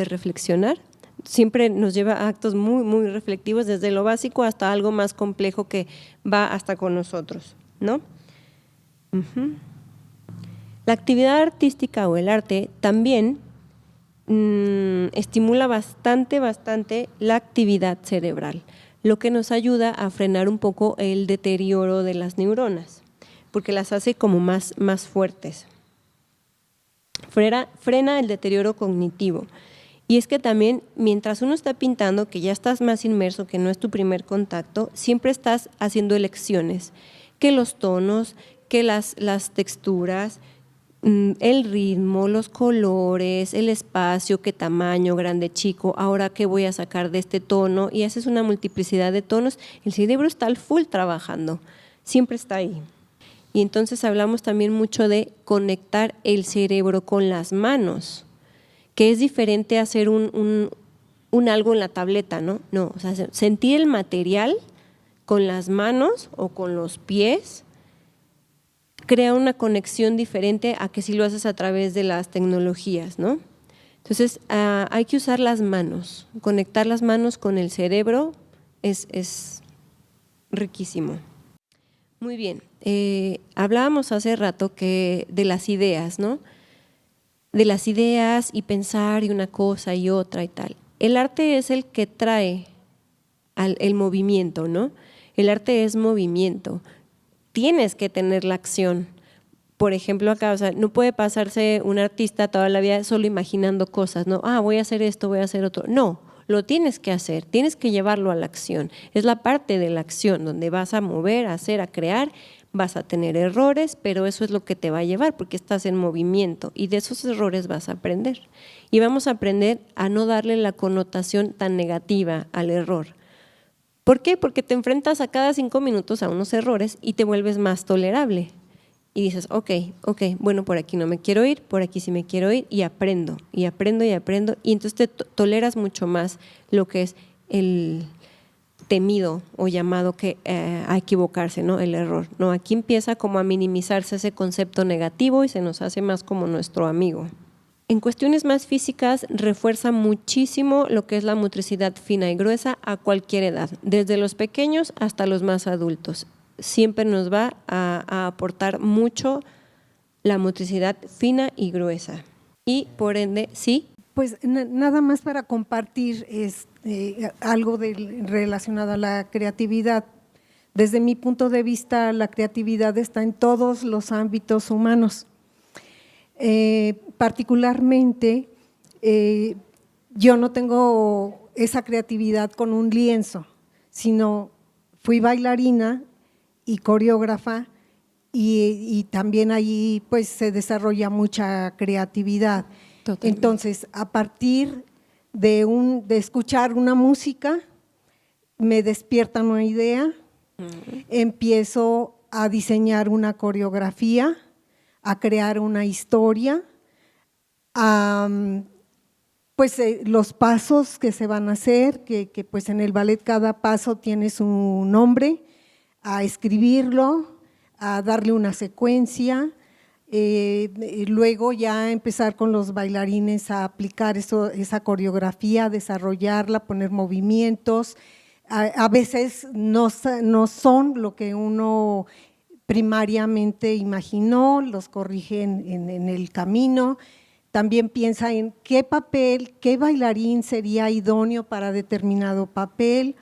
reflexionar. Siempre nos lleva a actos muy, muy reflectivos, desde lo básico hasta algo más complejo que va hasta con nosotros, ¿no? La actividad artística o el arte también estimula bastante la actividad cerebral. lo que nos ayuda a frenar un poco el deterioro de las neuronas, porque las hace como más fuertes. Frena el deterioro cognitivo. Y es que también, mientras uno está pintando, que ya estás más inmerso, que no es tu primer contacto, siempre estás haciendo elecciones, que los tonos, que las texturas, el ritmo, los colores, el espacio, qué tamaño, grande, chico, ahora qué voy a sacar de este tono, y haces una multiplicidad de tonos. El cerebro está al full trabajando, siempre está ahí. Y entonces hablamos también mucho de conectar el cerebro con las manos, que es diferente a hacer un algo en la tableta, ¿no? No, o sea, sentir el material con las manos o con los pies crea una conexión diferente a que si lo haces a través de las tecnologías, ¿no? Entonces, hay que usar las manos, conectar las manos con el cerebro es riquísimo. Muy bien, hablábamos hace rato de las ideas, ¿no? De las ideas y pensar y una cosa y otra y tal. El arte es el que trae el movimiento, ¿no? El arte es movimiento. Tienes que tener la acción. Por ejemplo, acá, o sea, no puede pasarse un artista toda la vida solo imaginando cosas, ¿no? Voy a hacer esto, voy a hacer otro. No, lo tienes que hacer, tienes que llevarlo a la acción. Es la parte de la acción donde vas a mover, a hacer, a crear. Vas a tener errores, pero eso es lo que te va a llevar porque estás en movimiento y de esos errores vas a aprender. Y vamos a aprender a no darle la connotación tan negativa al error. ¿Por qué? Porque te enfrentas a cada 5 minutos a unos errores y te vuelves más tolerable. Y dices, ok, bueno, por aquí no me quiero ir, por aquí sí me quiero ir, y aprendo, y aprendo, y aprendo. Y entonces te toleras mucho más lo que es el temido o llamado a equivocarse, ¿no? El error, ¿no? Aquí empieza como a minimizarse ese concepto negativo y se nos hace más como nuestro amigo. En cuestiones más físicas refuerza muchísimo lo que es la motricidad fina y gruesa a cualquier edad, desde los pequeños hasta los más adultos. Siempre nos va a aportar mucho la motricidad fina y gruesa. Y por ende, sí. Pues nada más para compartir algo relacionado a la creatividad. Desde mi punto de vista, la creatividad está en todos los ámbitos humanos. Particularmente, yo no tengo esa creatividad con un lienzo, sino fui bailarina y coreógrafa y también allí pues se desarrolla mucha creatividad. Totalmente. Entonces, a partir de escuchar una música, me despierta una idea, empiezo a diseñar una coreografía, a crear una historia, los pasos que se van a hacer, que pues en el ballet cada paso tiene su nombre, a escribirlo, a darle una secuencia. Luego ya empezar con los bailarines a aplicar esa coreografía, desarrollarla, poner movimientos. A veces no son lo que uno primariamente imaginó, los corrigen en el camino. También piensa en qué papel, qué bailarín sería idóneo para determinado papel.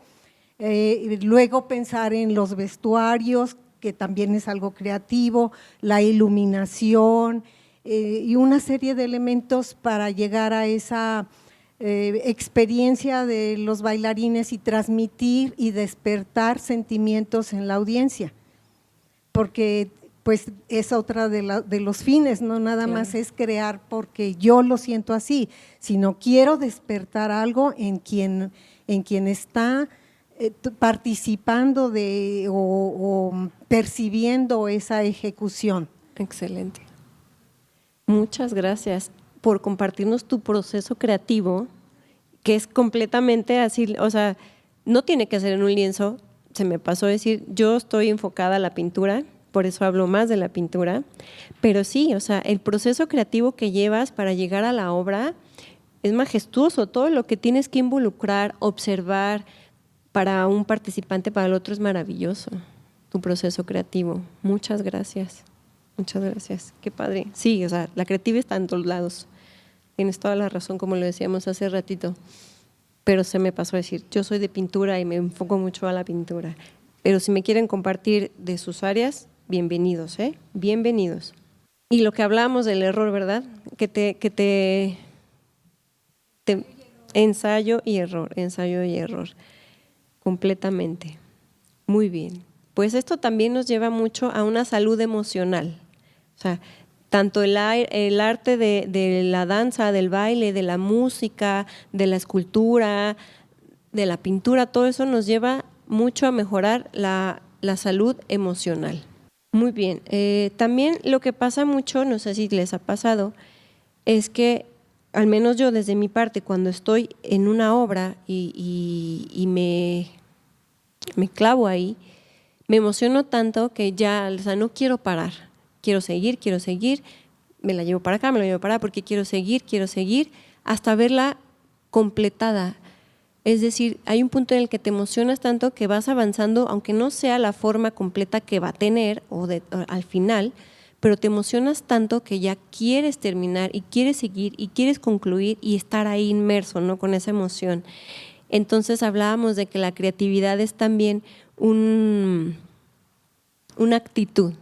Luego pensar en los vestuarios, que también es algo creativo, la iluminación y una serie de elementos para llegar a esa experiencia de los bailarines y transmitir y despertar sentimientos en la audiencia, porque pues es otra de los fines, no nada más es crear porque yo lo siento así, sino quiero despertar algo en quien está participando o percibiendo esa ejecución. Excelente. Muchas gracias por compartirnos tu proceso creativo, que es completamente así, o sea, no tiene que ser en un lienzo. Se me pasó a decir, yo estoy enfocada a la pintura, por eso hablo más de la pintura, pero sí, o sea, el proceso creativo que llevas para llegar a la obra es majestuoso, todo lo que tienes que involucrar, observar, para un participante, para el otro es maravilloso, tu proceso creativo. Muchas gracias, qué padre. Sí, o sea, la creatividad está en todos lados, tienes toda la razón, como lo decíamos hace ratito. pero se me pasó a decir, yo soy de pintura y me enfoco mucho a la pintura. Pero si me quieren compartir de sus áreas, bienvenidos, bienvenidos. Y lo que hablábamos del error, ¿verdad? Que te ensayo y error, completamente. Muy bien. Pues esto también nos lleva mucho a una salud emocional. O sea, tanto el arte de la danza, del baile, de la música, de la escultura, de la pintura, todo eso nos lleva mucho a mejorar la salud emocional. Muy bien. También lo que pasa mucho, no sé si les ha pasado, es que, al menos yo desde mi parte, cuando estoy en una obra y me clavo ahí, me emociono tanto que ya, o sea, no quiero parar. Quiero seguir, me la llevo para acá, me la llevo para allá porque quiero seguir, hasta verla completada. Es decir, hay un punto en el que te emocionas tanto que vas avanzando, aunque no sea la forma completa que va a tener o al final, pero te emocionas tanto que ya quieres terminar y quieres seguir y quieres concluir y estar ahí inmerso, ¿no? Con esa emoción. Entonces hablábamos de que la creatividad es también una actitud,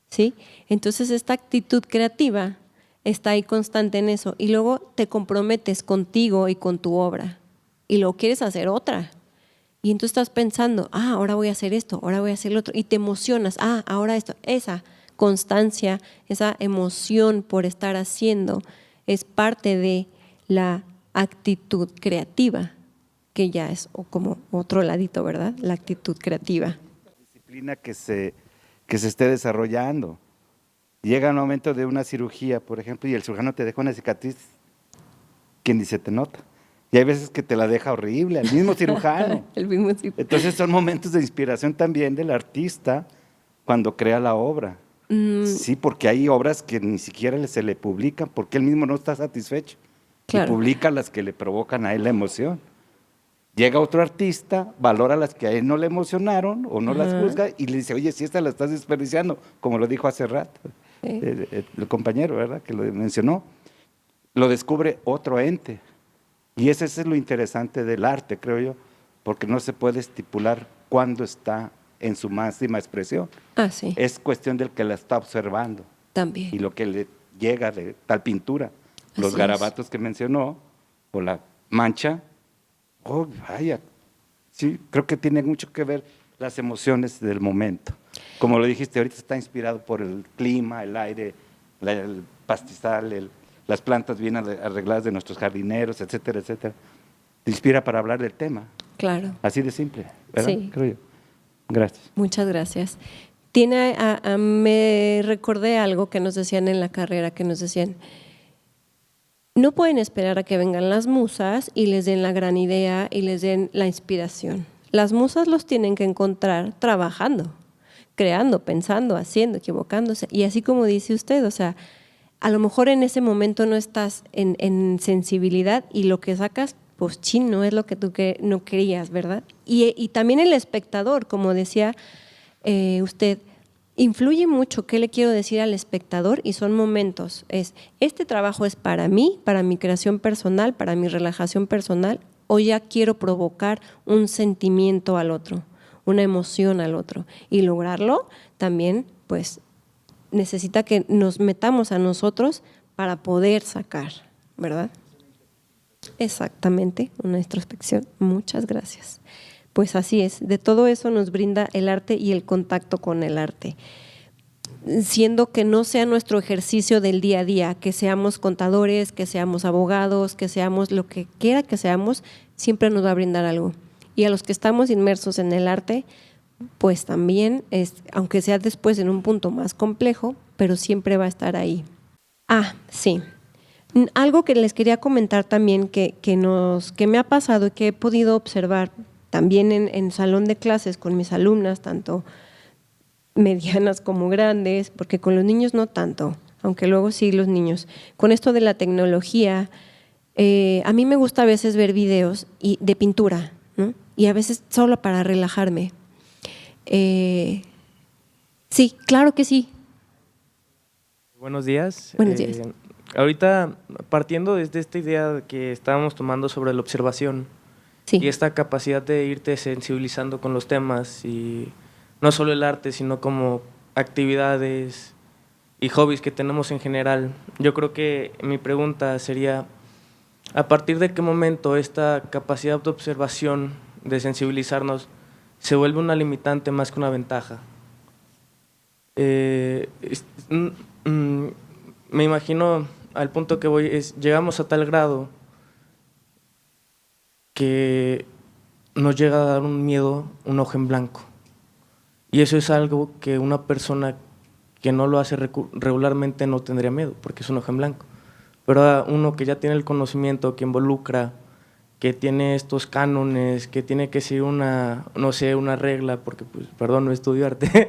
¿sí? Entonces esta actitud creativa está ahí constante en eso y luego te comprometes contigo y con tu obra y luego quieres hacer otra y entonces estás pensando, ahora voy a hacer esto, ahora voy a hacer lo otro y te emocionas, ahora esto, esa constancia, esa emoción por estar haciendo es parte de la actitud creativa, que ya es como otro ladito, ¿verdad? La actitud creativa. Disciplina que se esté desarrollando. Llega un momento de una cirugía, por ejemplo, y el cirujano te deja una cicatriz que ni se te nota. Y hay veces que te la deja horrible, el mismo cirujano. Entonces son momentos de inspiración también del artista cuando crea la obra. Sí, porque hay obras que ni siquiera se le publican porque él mismo no está satisfecho. Claro. Y publica las que le provocan a él la emoción. Llega otro artista, valora las que a él no le emocionaron o no las juzga y le dice, oye, si esta la estás desperdiciando, como lo dijo hace rato el compañero, ¿verdad? Que lo mencionó. Lo descubre otro ente. Y ese es lo interesante del arte, creo yo, porque no se puede estipular cuándo está en su máxima expresión. Sí. Es cuestión del que la está observando. También. Y lo que le llega de tal pintura. Los garabatos que mencionó, o la mancha. Oh, vaya, sí, creo que tiene mucho que ver las emociones del momento. Como lo dijiste, ahorita está inspirado por el clima, el aire, el pastizal, las plantas bien arregladas de nuestros jardineros, etcétera, etcétera. Te inspira para hablar del tema. Claro. Así de simple, ¿verdad? Sí. Creo yo. Gracias. Muchas gracias. Me recordé algo que nos decían en la carrera, que nos decían, no pueden esperar a que vengan las musas y les den la gran idea y les den la inspiración. Las musas los tienen que encontrar trabajando, creando, pensando, haciendo, equivocándose. Y así como dice usted, o sea, a lo mejor en ese momento no estás en sensibilidad y lo que sacas, pues no es lo que tú no querías, ¿verdad? Y también el espectador, como decía usted, influye mucho qué le quiero decir al espectador y son momentos. Este trabajo es para mí, para mi creación personal, para mi relajación personal, o ya quiero provocar un sentimiento al otro, una emoción al otro. Y lograrlo también, pues, necesita que nos metamos a nosotros para poder sacar, ¿verdad? Exactamente, una introspección. Muchas gracias. Pues así es, de todo eso nos brinda el arte y el contacto con el arte. Siendo que no sea nuestro ejercicio del día a día, que seamos contadores, que seamos abogados, que seamos lo que quiera que seamos, siempre nos va a brindar algo. Y a los que estamos inmersos en el arte, pues también, aunque sea después en un punto más complejo, pero siempre va a estar ahí. Sí. Algo que les quería comentar también que me ha pasado y que he podido observar también en salón de clases con mis alumnas, tanto medianas como grandes, porque con los niños no tanto, aunque luego sí los niños. Con esto de la tecnología, a mí me gusta a veces ver videos de pintura, ¿no? Y a veces solo para relajarme. Sí, claro que sí. Buenos días. Buenos días. ahorita partiendo desde esta idea que estábamos tomando sobre la observación y esta capacidad de irte sensibilizando con los temas y no solo el arte, sino como actividades y hobbies que tenemos en general, yo creo que mi pregunta sería, ¿a partir de qué momento esta capacidad de observación, de sensibilizarnos, se vuelve una limitante más que una ventaja? Me imagino, al punto que voy, llegamos a tal grado que nos llega a dar un miedo, un ojo en blanco. Y eso es algo que una persona que no lo hace regularmente no tendría miedo, porque es un ojo en blanco. Pero uno que ya tiene el conocimiento, que involucra, que tiene estos cánones, que tiene que seguir una regla, porque, pues, perdón, no estudio arte.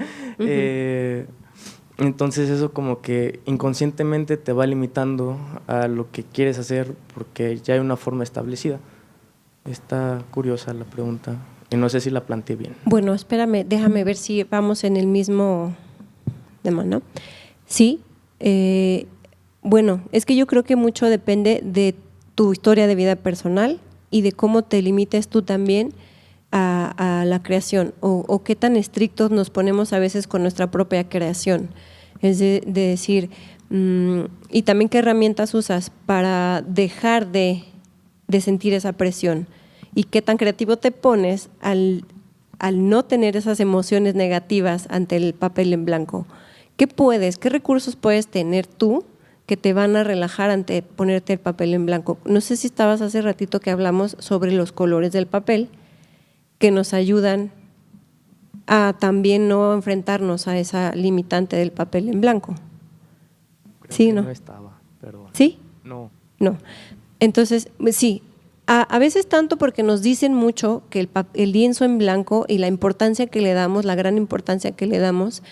Entonces eso como que inconscientemente te va limitando a lo que quieres hacer porque ya hay una forma establecida. Está curiosa la pregunta y no sé si la planteé bien. Bueno, espérame, déjame ver si vamos en el mismo tema, ¿no? Sí, bueno, es que yo creo que mucho depende de tu historia de vida personal y de cómo te limites tú también a la creación o qué tan estrictos nos ponemos a veces con nuestra propia creación. Es de decir, y también qué herramientas usas para dejar de sentir esa presión y qué tan creativo te pones al no tener esas emociones negativas ante el papel en blanco. ¿Qué recursos puedes tener tú que te van a relajar ante ponerte el papel en blanco? No sé si estabas hace ratito que hablamos sobre los colores del papel que nos ayudan a también no enfrentarnos a esa limitante del papel en blanco. ¿Sí, no? No estaba, perdón. ¿Sí? No. No. Entonces, sí, a veces tanto porque nos dicen mucho que el lienzo en blanco y la importancia que le damos, la gran importancia que le damos,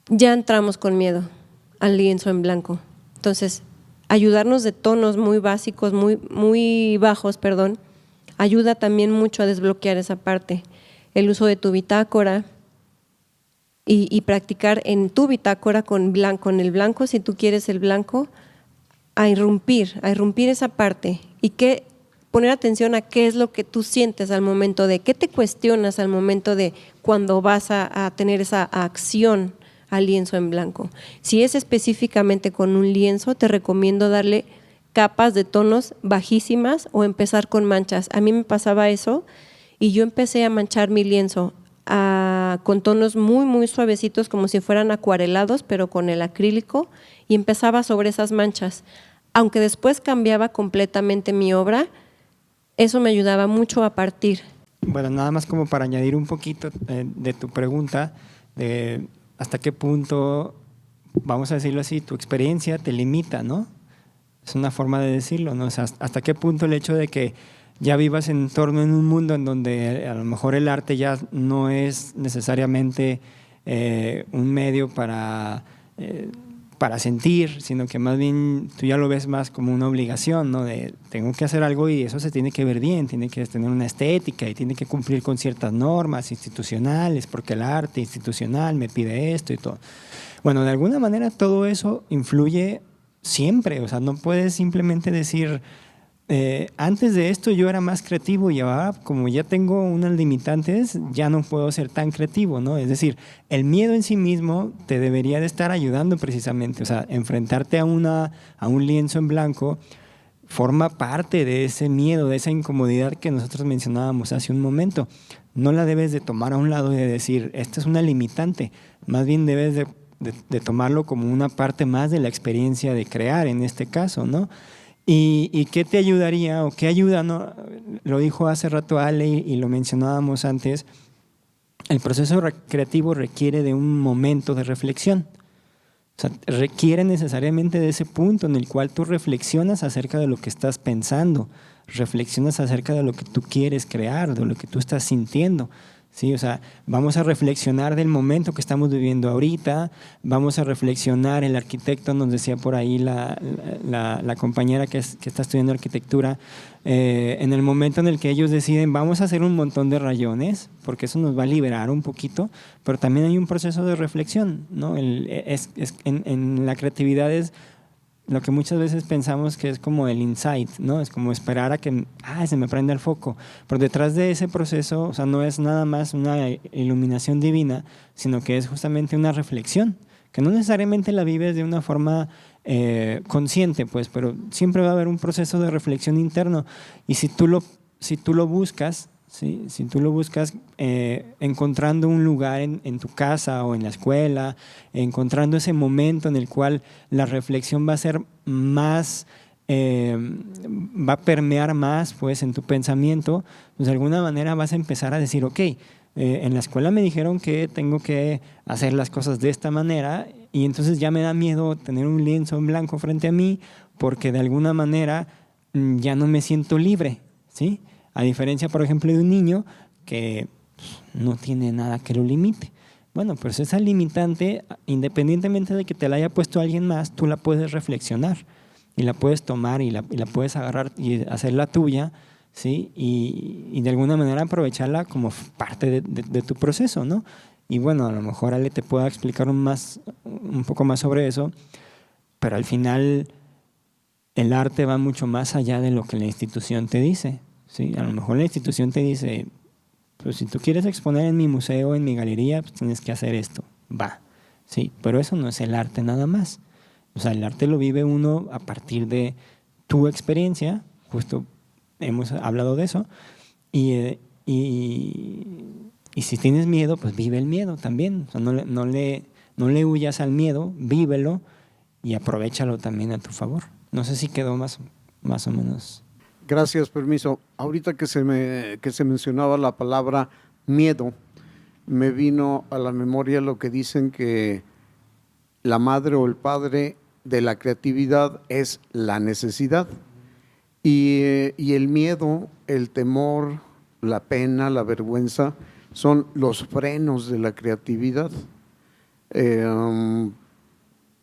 ya entramos con miedo al lienzo en blanco. Entonces, ayudarnos de tonos muy básicos, muy bajos, perdón, ayuda también mucho a desbloquear esa parte. El uso de tu bitácora y practicar en tu bitácora con el blanco, si tú quieres el blanco, a irrumpir esa parte y poner atención a qué es lo que tú sientes al momento de, qué te cuestionas al momento de cuando vas a tener esa acción al lienzo en blanco. Si es específicamente con un lienzo, te recomiendo darle capas de tonos bajísimas o empezar con manchas. A mí me pasaba eso y yo empecé a manchar mi lienzo con tonos muy, muy suavecitos, como si fueran acuarelados, pero con el acrílico, y empezaba sobre esas manchas. Aunque después cambiaba completamente mi obra, eso me ayudaba mucho a partir. Bueno, nada más como para añadir un poquito de tu pregunta, de hasta qué punto, vamos a decirlo así, tu experiencia te limita, ¿no? Es una forma de decirlo, ¿no? O sea, hasta qué punto el hecho de que ya vivas en un mundo en donde a lo mejor el arte ya no es necesariamente un medio para sentir, sino que más bien tú ya lo ves más como una obligación, ¿no? De tengo que hacer algo y eso se tiene que ver bien, tiene que tener una estética y tiene que cumplir con ciertas normas institucionales, porque el arte institucional me pide esto y todo. Bueno, de alguna manera todo eso influye siempre, o sea, no puedes simplemente decir, antes de esto yo era más creativo y ahora como ya tengo unas limitantes ya no puedo ser tan creativo, ¿no? Es decir, el miedo en sí mismo te debería de estar ayudando precisamente, o sea, enfrentarte a un lienzo en blanco forma parte de ese miedo, de esa incomodidad que nosotros mencionábamos hace un momento. No la debes de tomar a un lado y de decir, esta es una limitante, más bien debes de tomarlo como una parte más de la experiencia de crear en este caso, ¿no? ¿Y qué te ayudaría o qué ayuda, ¿no? Lo dijo hace rato Ale y lo mencionábamos antes, el proceso creativo requiere de un momento de reflexión. O sea, requiere necesariamente de ese punto en el cual tú reflexionas acerca de lo que estás pensando, reflexionas acerca de lo que tú quieres crear, de lo que tú estás sintiendo. Sí, o sea, vamos a reflexionar del momento que estamos viviendo ahorita, vamos a reflexionar, el arquitecto nos decía por ahí la compañera que está estudiando arquitectura, en el momento en el que ellos deciden vamos a hacer un montón de rayones, porque eso nos va a liberar un poquito, pero también hay un proceso de reflexión, ¿no? En la creatividad es lo que muchas veces pensamos que es como el insight, ¿no? Es como esperar a que se me prenda el foco. Pero detrás de ese proceso, o sea, no es nada más una iluminación divina, sino que es justamente una reflexión, que no necesariamente la vives de una forma consciente, pues, pero siempre va a haber un proceso de reflexión interno. Y si tú lo buscas, ¿sí? Si tú lo buscas encontrando un lugar en tu casa o en la escuela, encontrando ese momento en el cual la reflexión va a ser más, va a permear más, pues, en tu pensamiento, pues de alguna manera vas a empezar a decir, ok, en la escuela me dijeron que tengo que hacer las cosas de esta manera y entonces ya me da miedo tener un lienzo en blanco frente a mí porque de alguna manera ya no me siento libre, ¿sí? A diferencia, por ejemplo, de un niño que no tiene nada que lo limite. Bueno, pues esa limitante, independientemente de que te la haya puesto alguien más, tú la puedes reflexionar y la puedes tomar y la puedes agarrar y hacerla tuya, ¿sí? Y de alguna manera aprovecharla como parte de tu proceso, ¿no? Y bueno, a lo mejor Ale te pueda explicar un poco más sobre eso, pero al final el arte va mucho más allá de lo que la institución te dice, ¿sí? A lo mejor la institución te dice, pues si tú quieres exponer en mi museo, en mi galería, pues tienes que hacer esto, va, ¿sí? Pero eso no es el arte nada más. O sea, el arte lo vive uno a partir de tu experiencia, justo hemos hablado de eso, y si tienes miedo, pues vive el miedo también. O sea, no le huyas al miedo, vívelo y aprovéchalo también a tu favor. No sé si quedó más o menos. Gracias, permiso. Ahorita que se mencionaba la palabra miedo, me vino a la memoria lo que dicen que la madre o el padre de la creatividad es la necesidad. Y el miedo, el temor, la pena, la vergüenza, son los frenos de la creatividad.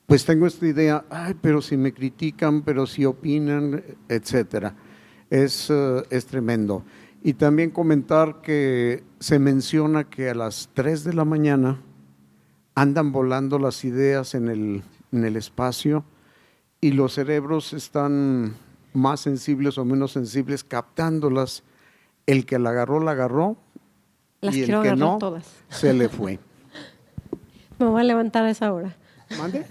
Pues tengo esta idea, pero si me critican, pero si opinan, etcétera. Es tremendo. Y también comentar que se menciona que a las 3 de la mañana andan volando las ideas en el espacio y los cerebros están más sensibles o menos sensibles captándolas. El que la agarró las y el quiero que agarrar no todas. se le fue. Me voy a levantar a esa hora. ¿Mande?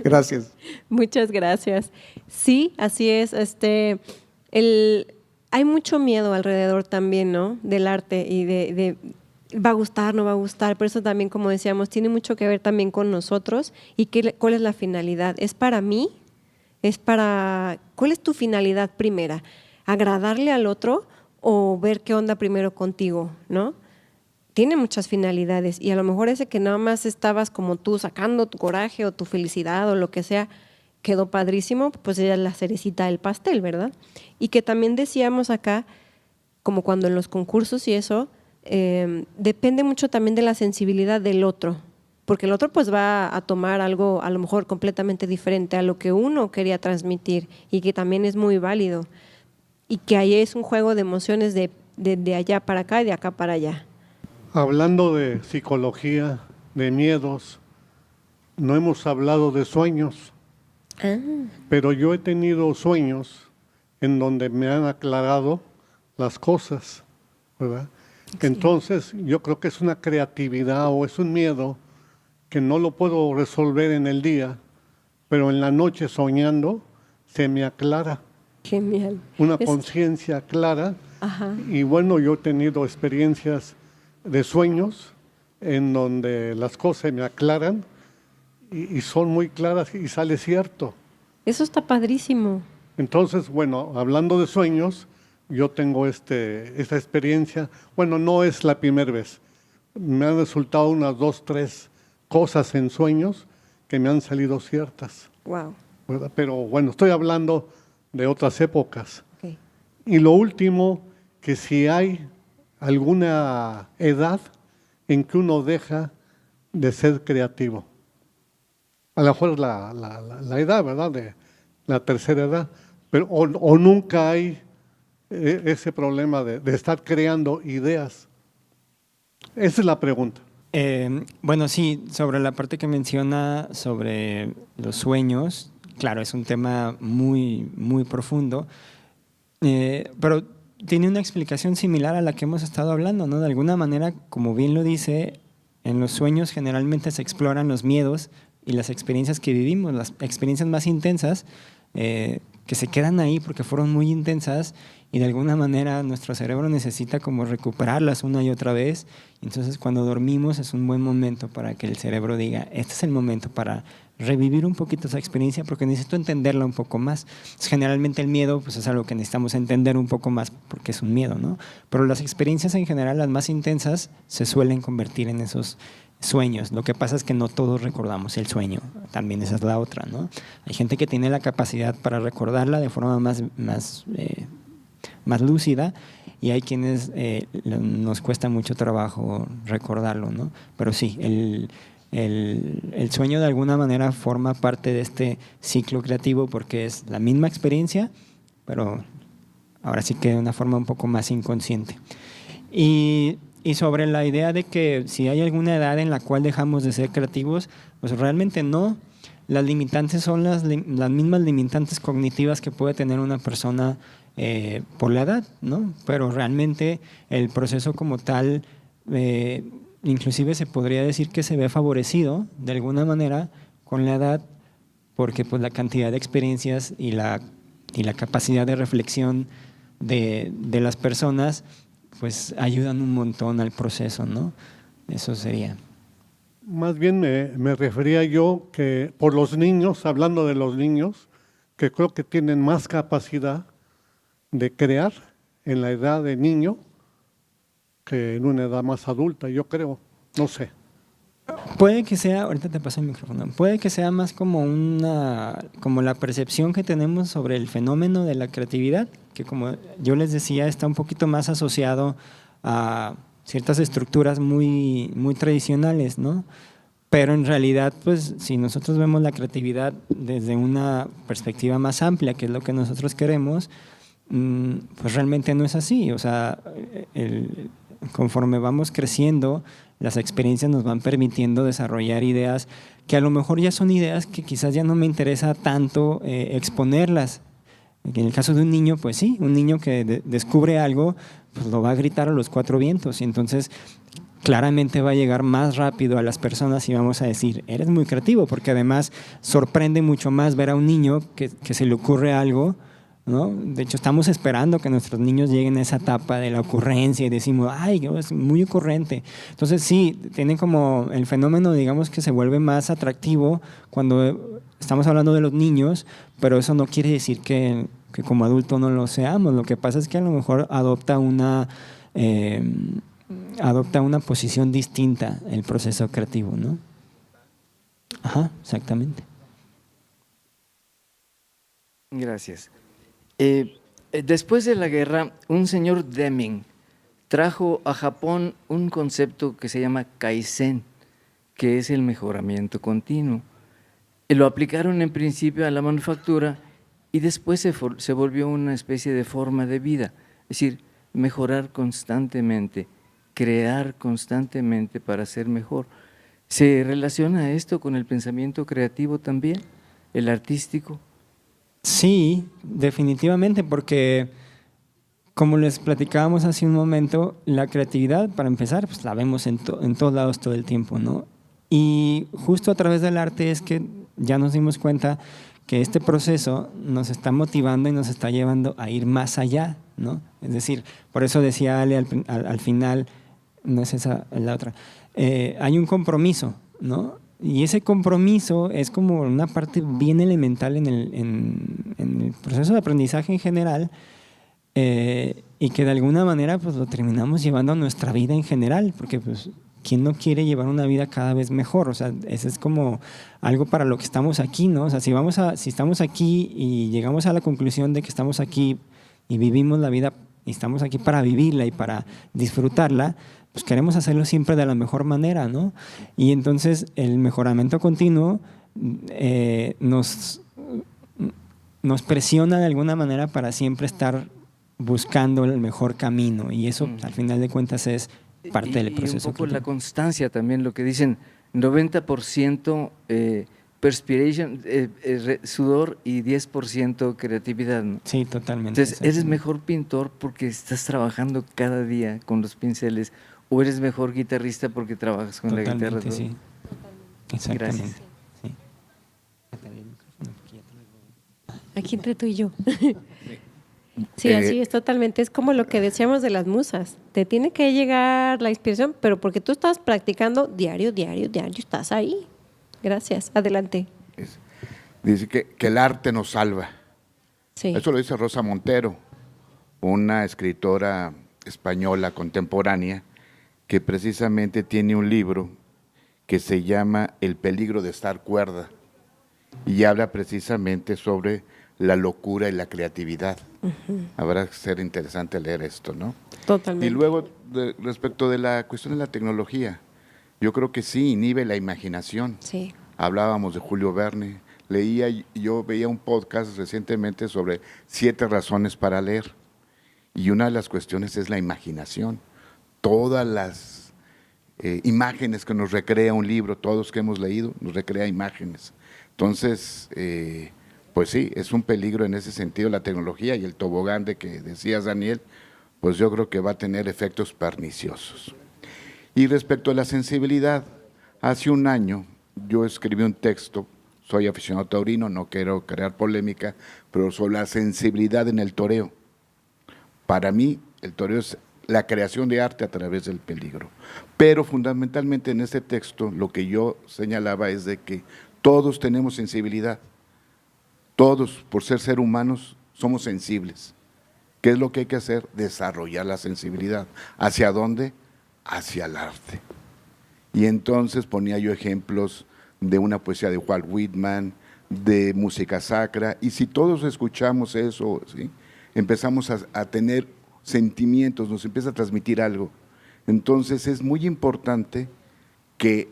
Gracias. Muchas gracias. Sí, así es. Hay mucho miedo alrededor también, ¿no? Del arte y de va a gustar, no va a gustar. Por eso también, como decíamos, tiene mucho que ver también con nosotros y cuál es la finalidad. ¿Es para mí? ¿Cuál es tu finalidad primera? ¿Agradarle al otro o ver qué onda primero contigo, ¿no? Tiene muchas finalidades y a lo mejor ese que nada más estabas como tú sacando tu coraje o tu felicidad o lo que sea, quedó padrísimo, pues ella es la cerecita del pastel, ¿verdad? Y que también decíamos acá, como cuando en los concursos y eso, depende mucho también de la sensibilidad del otro, porque el otro pues va a tomar algo a lo mejor completamente diferente a lo que uno quería transmitir y que también es muy válido y que ahí es un juego de emociones de allá para acá y de acá para allá. Hablando de psicología, de miedos, no hemos hablado de sueños, pero yo he tenido sueños en donde me han aclarado las cosas, ¿verdad? Sí. Entonces yo creo que es una creatividad o es un miedo que no lo puedo resolver en el día, pero en la noche soñando se me aclara. Genial. Una conciencia clara. Ajá. Y bueno, yo he tenido experiencias de sueños en donde las cosas me aclaran y son muy claras y sale cierto. Eso está padrísimo. Entonces, bueno, hablando de sueños, yo tengo esta experiencia. Bueno, no es la primera vez. Me han resultado unas 2, 3 cosas en sueños que me han salido ciertas. Wow. ¿Verdad? Pero bueno, estoy hablando de otras épocas. Okay. Y lo último, que si hay alguna edad en que uno deja de ser creativo. A lo mejor la edad, ¿verdad? De la tercera edad. Pero, o nunca hay ese problema de estar creando ideas. Esa es la pregunta. Bueno, sí, sobre la parte que menciona sobre los sueños, claro, es un tema muy, muy profundo, pero tiene una explicación similar a la que hemos estado hablando, ¿no? De alguna manera, como bien lo dice, en los sueños generalmente se exploran los miedos y las experiencias que vivimos, las experiencias más intensas, que se quedan ahí porque fueron muy intensas y de alguna manera nuestro cerebro necesita como recuperarlas una y otra vez. Entonces cuando dormimos es un buen momento para que el cerebro diga, este es el momento para revivir un poquito esa experiencia porque necesito entenderla un poco más. Entonces, generalmente el miedo pues, es algo que necesitamos entender un poco más porque es un miedo, ¿no? Pero las experiencias en general, las más intensas, se suelen convertir en esos sueños. Lo que pasa es que no todos recordamos el sueño, también esa es la otra, ¿no? Hay gente que tiene la capacidad para recordarla de forma más lúcida y hay quienes nos cuesta mucho trabajo recordarlo, ¿no? Pero sí, el sueño de alguna manera forma parte de este ciclo creativo porque es la misma experiencia, pero ahora sí que de una forma un poco más inconsciente. Y sobre la idea de que si hay alguna edad en la cual dejamos de ser creativos, pues realmente no. Las limitantes son las mismas limitantes cognitivas que puede tener una persona por la edad, ¿no? Pero realmente el proceso como tal, inclusive se podría decir que se ve favorecido de alguna manera con la edad, porque pues la cantidad de experiencias y la capacidad de reflexión de las personas pues ayudan un montón al proceso, ¿no? Eso sería. Más bien me refería yo que por los niños, hablando de los niños, que creo que tienen más capacidad de crear en la edad de niño que en una edad más adulta, yo creo, no sé. Puede que sea, ahorita te paso el micrófono, puede que sea más como la percepción que tenemos sobre el fenómeno de la creatividad, que como yo les decía, está un poquito más asociado a ciertas estructuras muy, muy tradicionales, ¿no? Pero en realidad, pues, si nosotros vemos la creatividad desde una perspectiva más amplia, que es lo que nosotros queremos, pues realmente no es así. O sea, conforme vamos creciendo, las experiencias nos van permitiendo desarrollar ideas que a lo mejor ya son ideas que quizás ya no me interesa tanto exponerlas. En el caso de un niño, pues sí, un niño que descubre algo, pues lo va a gritar a los cuatro vientos y entonces claramente va a llegar más rápido a las personas y vamos a decir, eres muy creativo, porque además sorprende mucho más ver a un niño que se le ocurre algo, ¿no? De hecho, estamos esperando que nuestros niños lleguen a esa etapa de la ocurrencia y decimos, ay, es muy ocurrente. Entonces sí, tiene como el fenómeno, digamos, que se vuelve más atractivo cuando estamos hablando de los niños, pero eso no quiere decir que como adulto no lo seamos. Lo que pasa es que a lo mejor adopta una posición distinta el proceso creativo, ¿no? Ajá, exactamente. Gracias. Después de la guerra, un señor Deming trajo a Japón un concepto que se llama Kaizen, que es el mejoramiento continuo. Lo aplicaron en principio a la manufactura y después se volvió una especie de forma de vida, es decir, mejorar constantemente, crear constantemente para ser mejor. ¿Se relaciona esto con el pensamiento creativo también, el artístico? Sí, definitivamente, porque como les platicábamos hace un momento, la creatividad, para empezar, pues la vemos en todos lados todo el tiempo, ¿no? Y justo a través del arte es que ya nos dimos cuenta que este proceso nos está motivando y nos está llevando a ir más allá, ¿no? Es decir, por eso decía Ale al final, no es esa la otra, hay un compromiso, ¿no? Y ese compromiso es como una parte bien elemental en el proceso de aprendizaje en general, y que de alguna manera pues lo terminamos llevando a nuestra vida en general, porque pues ¿quién no quiere llevar una vida cada vez mejor? O sea, ese es como algo para lo que estamos aquí, ¿no? O sea, si estamos aquí y llegamos a la conclusión de que estamos aquí y vivimos la vida y estamos aquí para vivirla y para disfrutarla, pues queremos hacerlo siempre de la mejor manera, ¿no? Y entonces el mejoramiento continuo nos presiona de alguna manera para siempre estar buscando el mejor camino, y eso al final de cuentas es parte del Y proceso. un poco la constancia también, lo que dicen, 90% perspiration, sudor y 10% creatividad, ¿no? Sí, totalmente. Entonces, ¿eres mejor pintor porque estás trabajando cada día con los pinceles o eres mejor guitarrista porque trabajas con la guitarra? Totalmente, sí. Exactamente. Gracias. Sí. Aquí entre tú y yo. Sí, así es totalmente. Es como lo que decíamos de las musas. Te tiene que llegar la inspiración, pero porque tú estás practicando diario, estás ahí. Gracias. Adelante. Dice que el arte nos salva. Sí. Eso lo dice Rosa Montero, una escritora española contemporánea que precisamente tiene un libro que se llama El peligro de estar cuerda y habla precisamente sobre la locura y la creatividad. Habrá que ser interesante leer esto, ¿no? Totalmente. Y luego, respecto de la cuestión de la tecnología, yo creo que sí inhibe la imaginación. Sí. Hablábamos de Julio Verne, yo veía un podcast recientemente sobre 7 razones para leer, y una de las cuestiones es la imaginación. Todas las imágenes que nos recrea un libro, todos que hemos leído, nos recrea imágenes. Entonces, pues sí, es un peligro en ese sentido la tecnología, y el tobogán de que decías, Daniel, pues yo creo que va a tener efectos perniciosos. Y respecto a la sensibilidad, hace un año yo escribí un texto, soy aficionado taurino, no quiero crear polémica, pero sobre la sensibilidad en el toreo. Para mí, el toreo es la creación de arte a través del peligro. Pero fundamentalmente en este texto lo que yo señalaba es de que todos tenemos sensibilidad. Todos, por ser humanos, somos sensibles. ¿Qué es lo que hay que hacer? Desarrollar la sensibilidad. ¿Hacia dónde? Hacia el arte. Y entonces ponía yo ejemplos de una poesía de Walt Whitman, de música sacra, y si todos escuchamos eso, ¿sí?, empezamos a tener sentimientos, nos empieza a transmitir algo. Entonces es muy importante que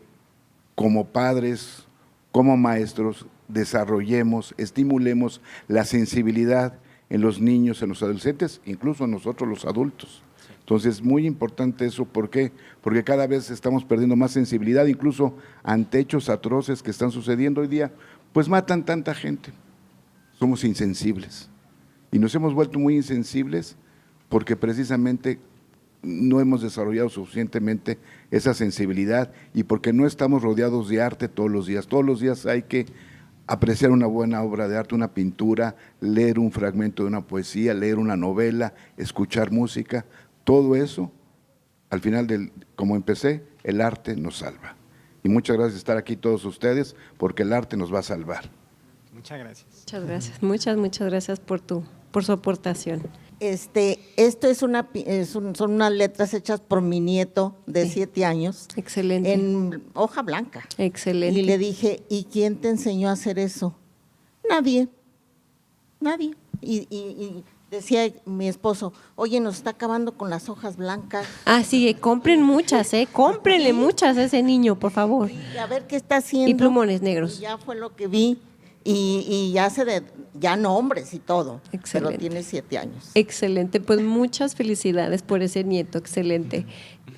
como padres, como maestros, desarrollemos, estimulemos la sensibilidad en los niños, en los adolescentes, incluso en nosotros los adultos. Entonces es muy importante eso. ¿Por qué? Porque cada vez estamos perdiendo más sensibilidad, incluso ante hechos atroces que están sucediendo hoy día, pues matan tanta gente. Somos insensibles. Y nos hemos vuelto muy insensibles porque precisamente no hemos desarrollado suficientemente esa sensibilidad y porque no estamos rodeados de arte todos los días. Todos los días hay que apreciar una buena obra de arte, una pintura, leer un fragmento de una poesía, leer una novela, escuchar música. Todo eso, al final, como empecé, el arte nos salva. Y muchas gracias por estar aquí todos ustedes, porque el arte nos va a salvar. Muchas gracias. Muchas gracias. Muchas gracias por su aportación. Esto es son unas letras hechas por mi nieto de 7 años. Excelente. En hoja blanca. Excelente. Y le dije, ¿y quién te enseñó a hacer eso? Nadie. Y decía mi esposo, oye, nos está acabando con las hojas blancas. Ah, sí, compren muchas, cómprenle muchas a ese niño, por favor. Y a ver qué está haciendo. Y plumones negros. Y ya fue lo que vi. Y ya nombres y todo. Excelente. Pero tiene 7 años. Excelente, pues muchas felicidades por ese nieto, excelente.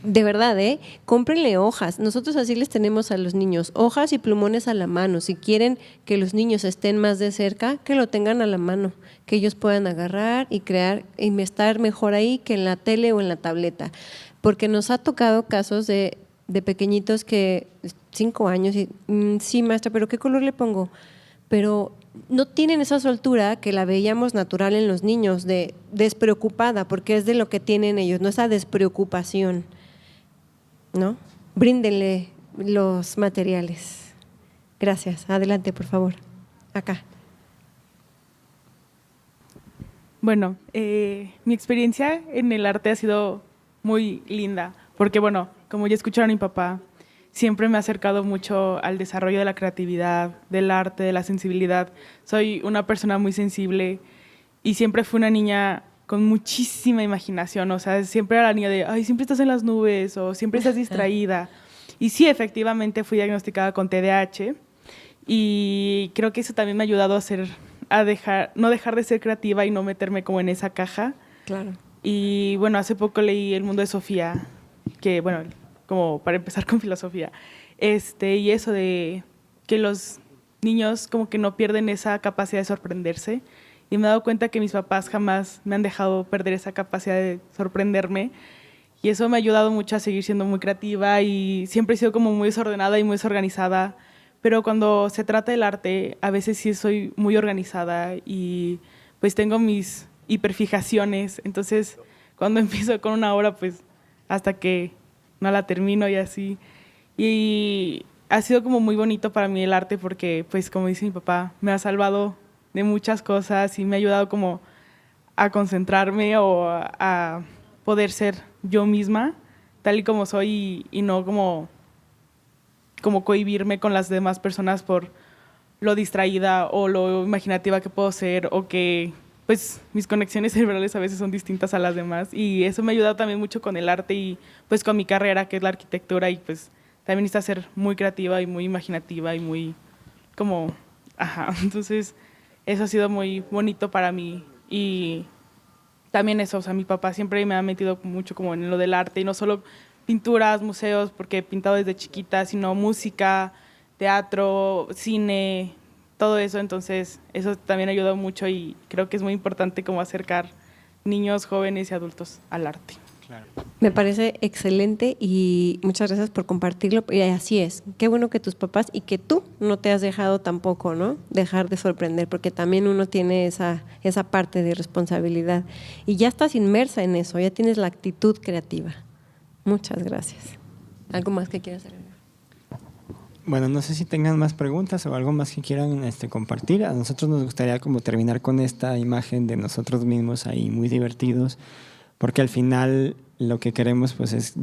De verdad, cómprenle hojas. Nosotros así les tenemos a los niños, hojas y plumones a la mano. Si quieren que los niños estén más de cerca, que lo tengan a la mano, que ellos puedan agarrar y crear y estar mejor ahí que en la tele o en la tableta. Porque nos ha tocado casos de pequeñitos que 5 años y sí, maestra, pero ¿qué color le pongo? Pero no tienen esa soltura que la veíamos natural en los niños, de despreocupada, porque es de lo que tienen ellos, no esa despreocupación, ¿no? Bríndenle los materiales. Gracias. Adelante, por favor. Acá. Bueno, mi experiencia en el arte ha sido muy linda, porque bueno, como ya escucharon a mi papá, siempre me ha acercado mucho al desarrollo de la creatividad, del arte, de la sensibilidad. Soy una persona muy sensible y siempre fui una niña con muchísima imaginación. O sea, siempre era la niña de, ay, siempre estás en las nubes o siempre estás distraída. Y sí, efectivamente fui diagnosticada con TDAH y creo que eso también me ha ayudado no dejar de ser creativa y no meterme como en esa caja. Claro. Y bueno, hace poco leí El mundo de Sofía, que bueno, como para empezar con filosofía, y eso de que los niños como que no pierden esa capacidad de sorprenderse, y me he dado cuenta que mis papás jamás me han dejado perder esa capacidad de sorprenderme, y eso me ha ayudado mucho a seguir siendo muy creativa, y siempre he sido como muy desordenada y muy desorganizada, pero cuando se trata del arte, a veces sí soy muy organizada y pues tengo mis hiperfijaciones, entonces cuando empiezo con una obra, pues hasta que no la termino y así. Y ha sido como muy bonito para mí el arte porque, pues como dice mi papá, me ha salvado de muchas cosas y me ha ayudado como a concentrarme o a poder ser yo misma, tal y como soy y no como cohibirme con las demás personas por lo distraída o lo imaginativa que puedo ser o que pues mis conexiones cerebrales a veces son distintas a las demás y eso me ha ayudado también mucho con el arte y pues con mi carrera que es la arquitectura y pues también necesita ser muy creativa y muy imaginativa y muy entonces eso ha sido muy bonito para mí y también eso, o sea, mi papá siempre me ha metido mucho como en lo del arte y no solo pinturas, museos, porque he pintado desde chiquita, sino música, teatro, cine, todo eso, entonces eso también ha ayudado mucho y creo que es muy importante como acercar niños, jóvenes y adultos al arte. Claro. Me parece excelente y muchas gracias por compartirlo. Y así es, qué bueno que tus papás y que tú no te has dejado tampoco, ¿no? Dejar de sorprender, porque también uno tiene esa parte de responsabilidad y ya estás inmersa en eso, ya tienes la actitud creativa. Muchas gracias. ¿Algo más que quieras agregar? Bueno, no sé si tengan más preguntas o algo más que quieran compartir. A nosotros nos gustaría como terminar con esta imagen de nosotros mismos ahí muy divertidos, porque al final lo que queremos pues es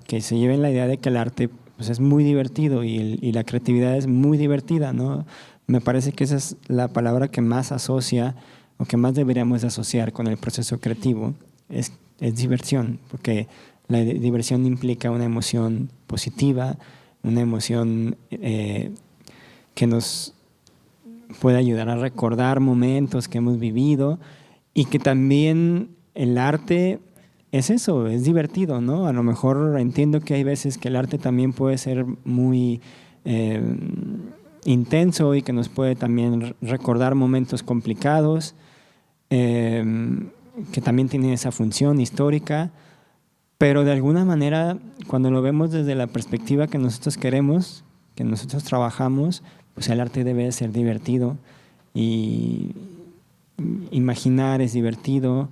que se lleven la idea de que el arte pues es muy divertido y la creatividad es muy divertida, ¿no? Me parece que esa es la palabra que más asocia o que más deberíamos asociar con el proceso creativo, es diversión, porque la diversión implica una emoción positiva, una emoción que nos puede ayudar a recordar momentos que hemos vivido y que también el arte es eso, es divertido, ¿no? A lo mejor entiendo que hay veces que el arte también puede ser muy intenso y que nos puede también recordar momentos complicados, que también tienen esa función histórica, pero de alguna manera cuando lo vemos desde la perspectiva que nosotros queremos, que nosotros trabajamos, pues el arte debe ser divertido y imaginar es divertido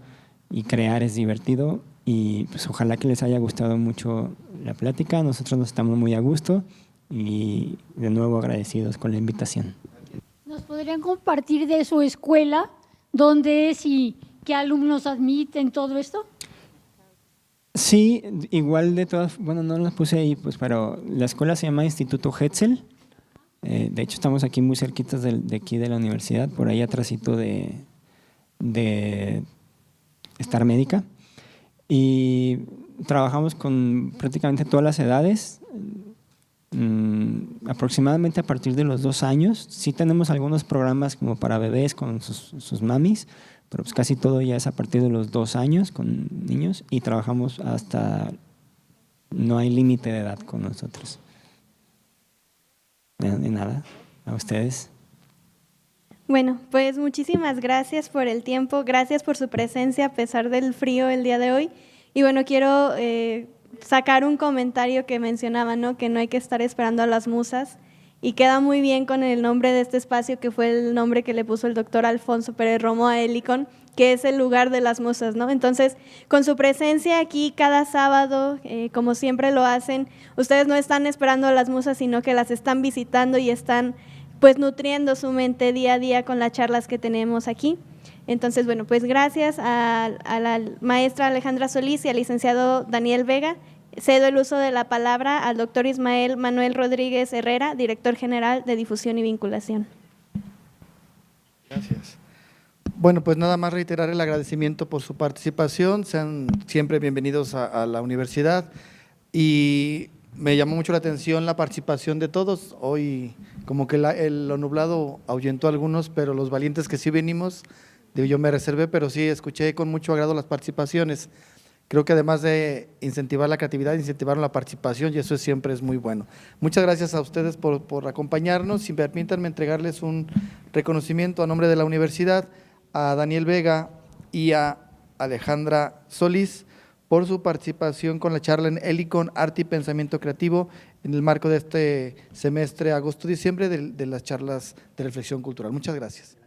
y crear es divertido y pues ojalá que les haya gustado mucho la plática. Nosotros nos estamos muy a gusto y de nuevo agradecidos con la invitación. ¿Nos podrían compartir de su escuela? ¿Dónde es y qué alumnos admiten todo esto? Sí, igual de todas, bueno, no las puse ahí, pues, pero la escuela se llama Instituto Hetzel. De hecho, estamos aquí muy cerquitas de aquí de la universidad, por ahí atrásito de Star Médica. Y trabajamos con prácticamente todas las edades, aproximadamente a partir de los 2 años. Sí tenemos algunos programas como para bebés con sus mamis, pero pues casi todo ya es a partir de los 2 años con niños y trabajamos hasta, no hay límite de edad con nosotros. De nada, a ustedes. Bueno, pues muchísimas gracias por el tiempo, gracias por su presencia a pesar del frío el día de hoy. Y bueno, quiero sacar un comentario que mencionaba, ¿no? Que no hay que estar esperando a las musas. Y queda muy bien con el nombre de este espacio, que fue el nombre que le puso el doctor Alfonso Pérez Romo a Helicon, que es el lugar de las musas, ¿no? Entonces, con su presencia aquí cada sábado, como siempre lo hacen, ustedes no están esperando a las musas, sino que las están visitando y están pues nutriendo su mente día a día con las charlas que tenemos aquí. Entonces, bueno, pues gracias a la maestra Alejandra Solís y al licenciado Daniel Vega. Cedo el uso de la palabra al doctor Ismael Manuel Rodríguez Herrera, director general de Difusión y Vinculación. Gracias. Bueno, pues nada más reiterar el agradecimiento por su participación. Sean siempre bienvenidos a la universidad. Y me llamó mucho la atención la participación de todos. Hoy como que lo nublado ahuyentó a algunos, pero los valientes que sí venimos, yo me reservé, pero sí escuché con mucho agrado las participaciones. Creo que además de incentivar la creatividad, incentivaron la participación y eso siempre es muy bueno. Muchas gracias a ustedes por acompañarnos y permítanme entregarles un reconocimiento a nombre de la universidad a Daniel Vega y a Alejandra Solís por su participación con la charla en Helicon, Arte y Pensamiento Creativo en el marco de este semestre agosto-diciembre de las charlas de reflexión cultural. Muchas gracias.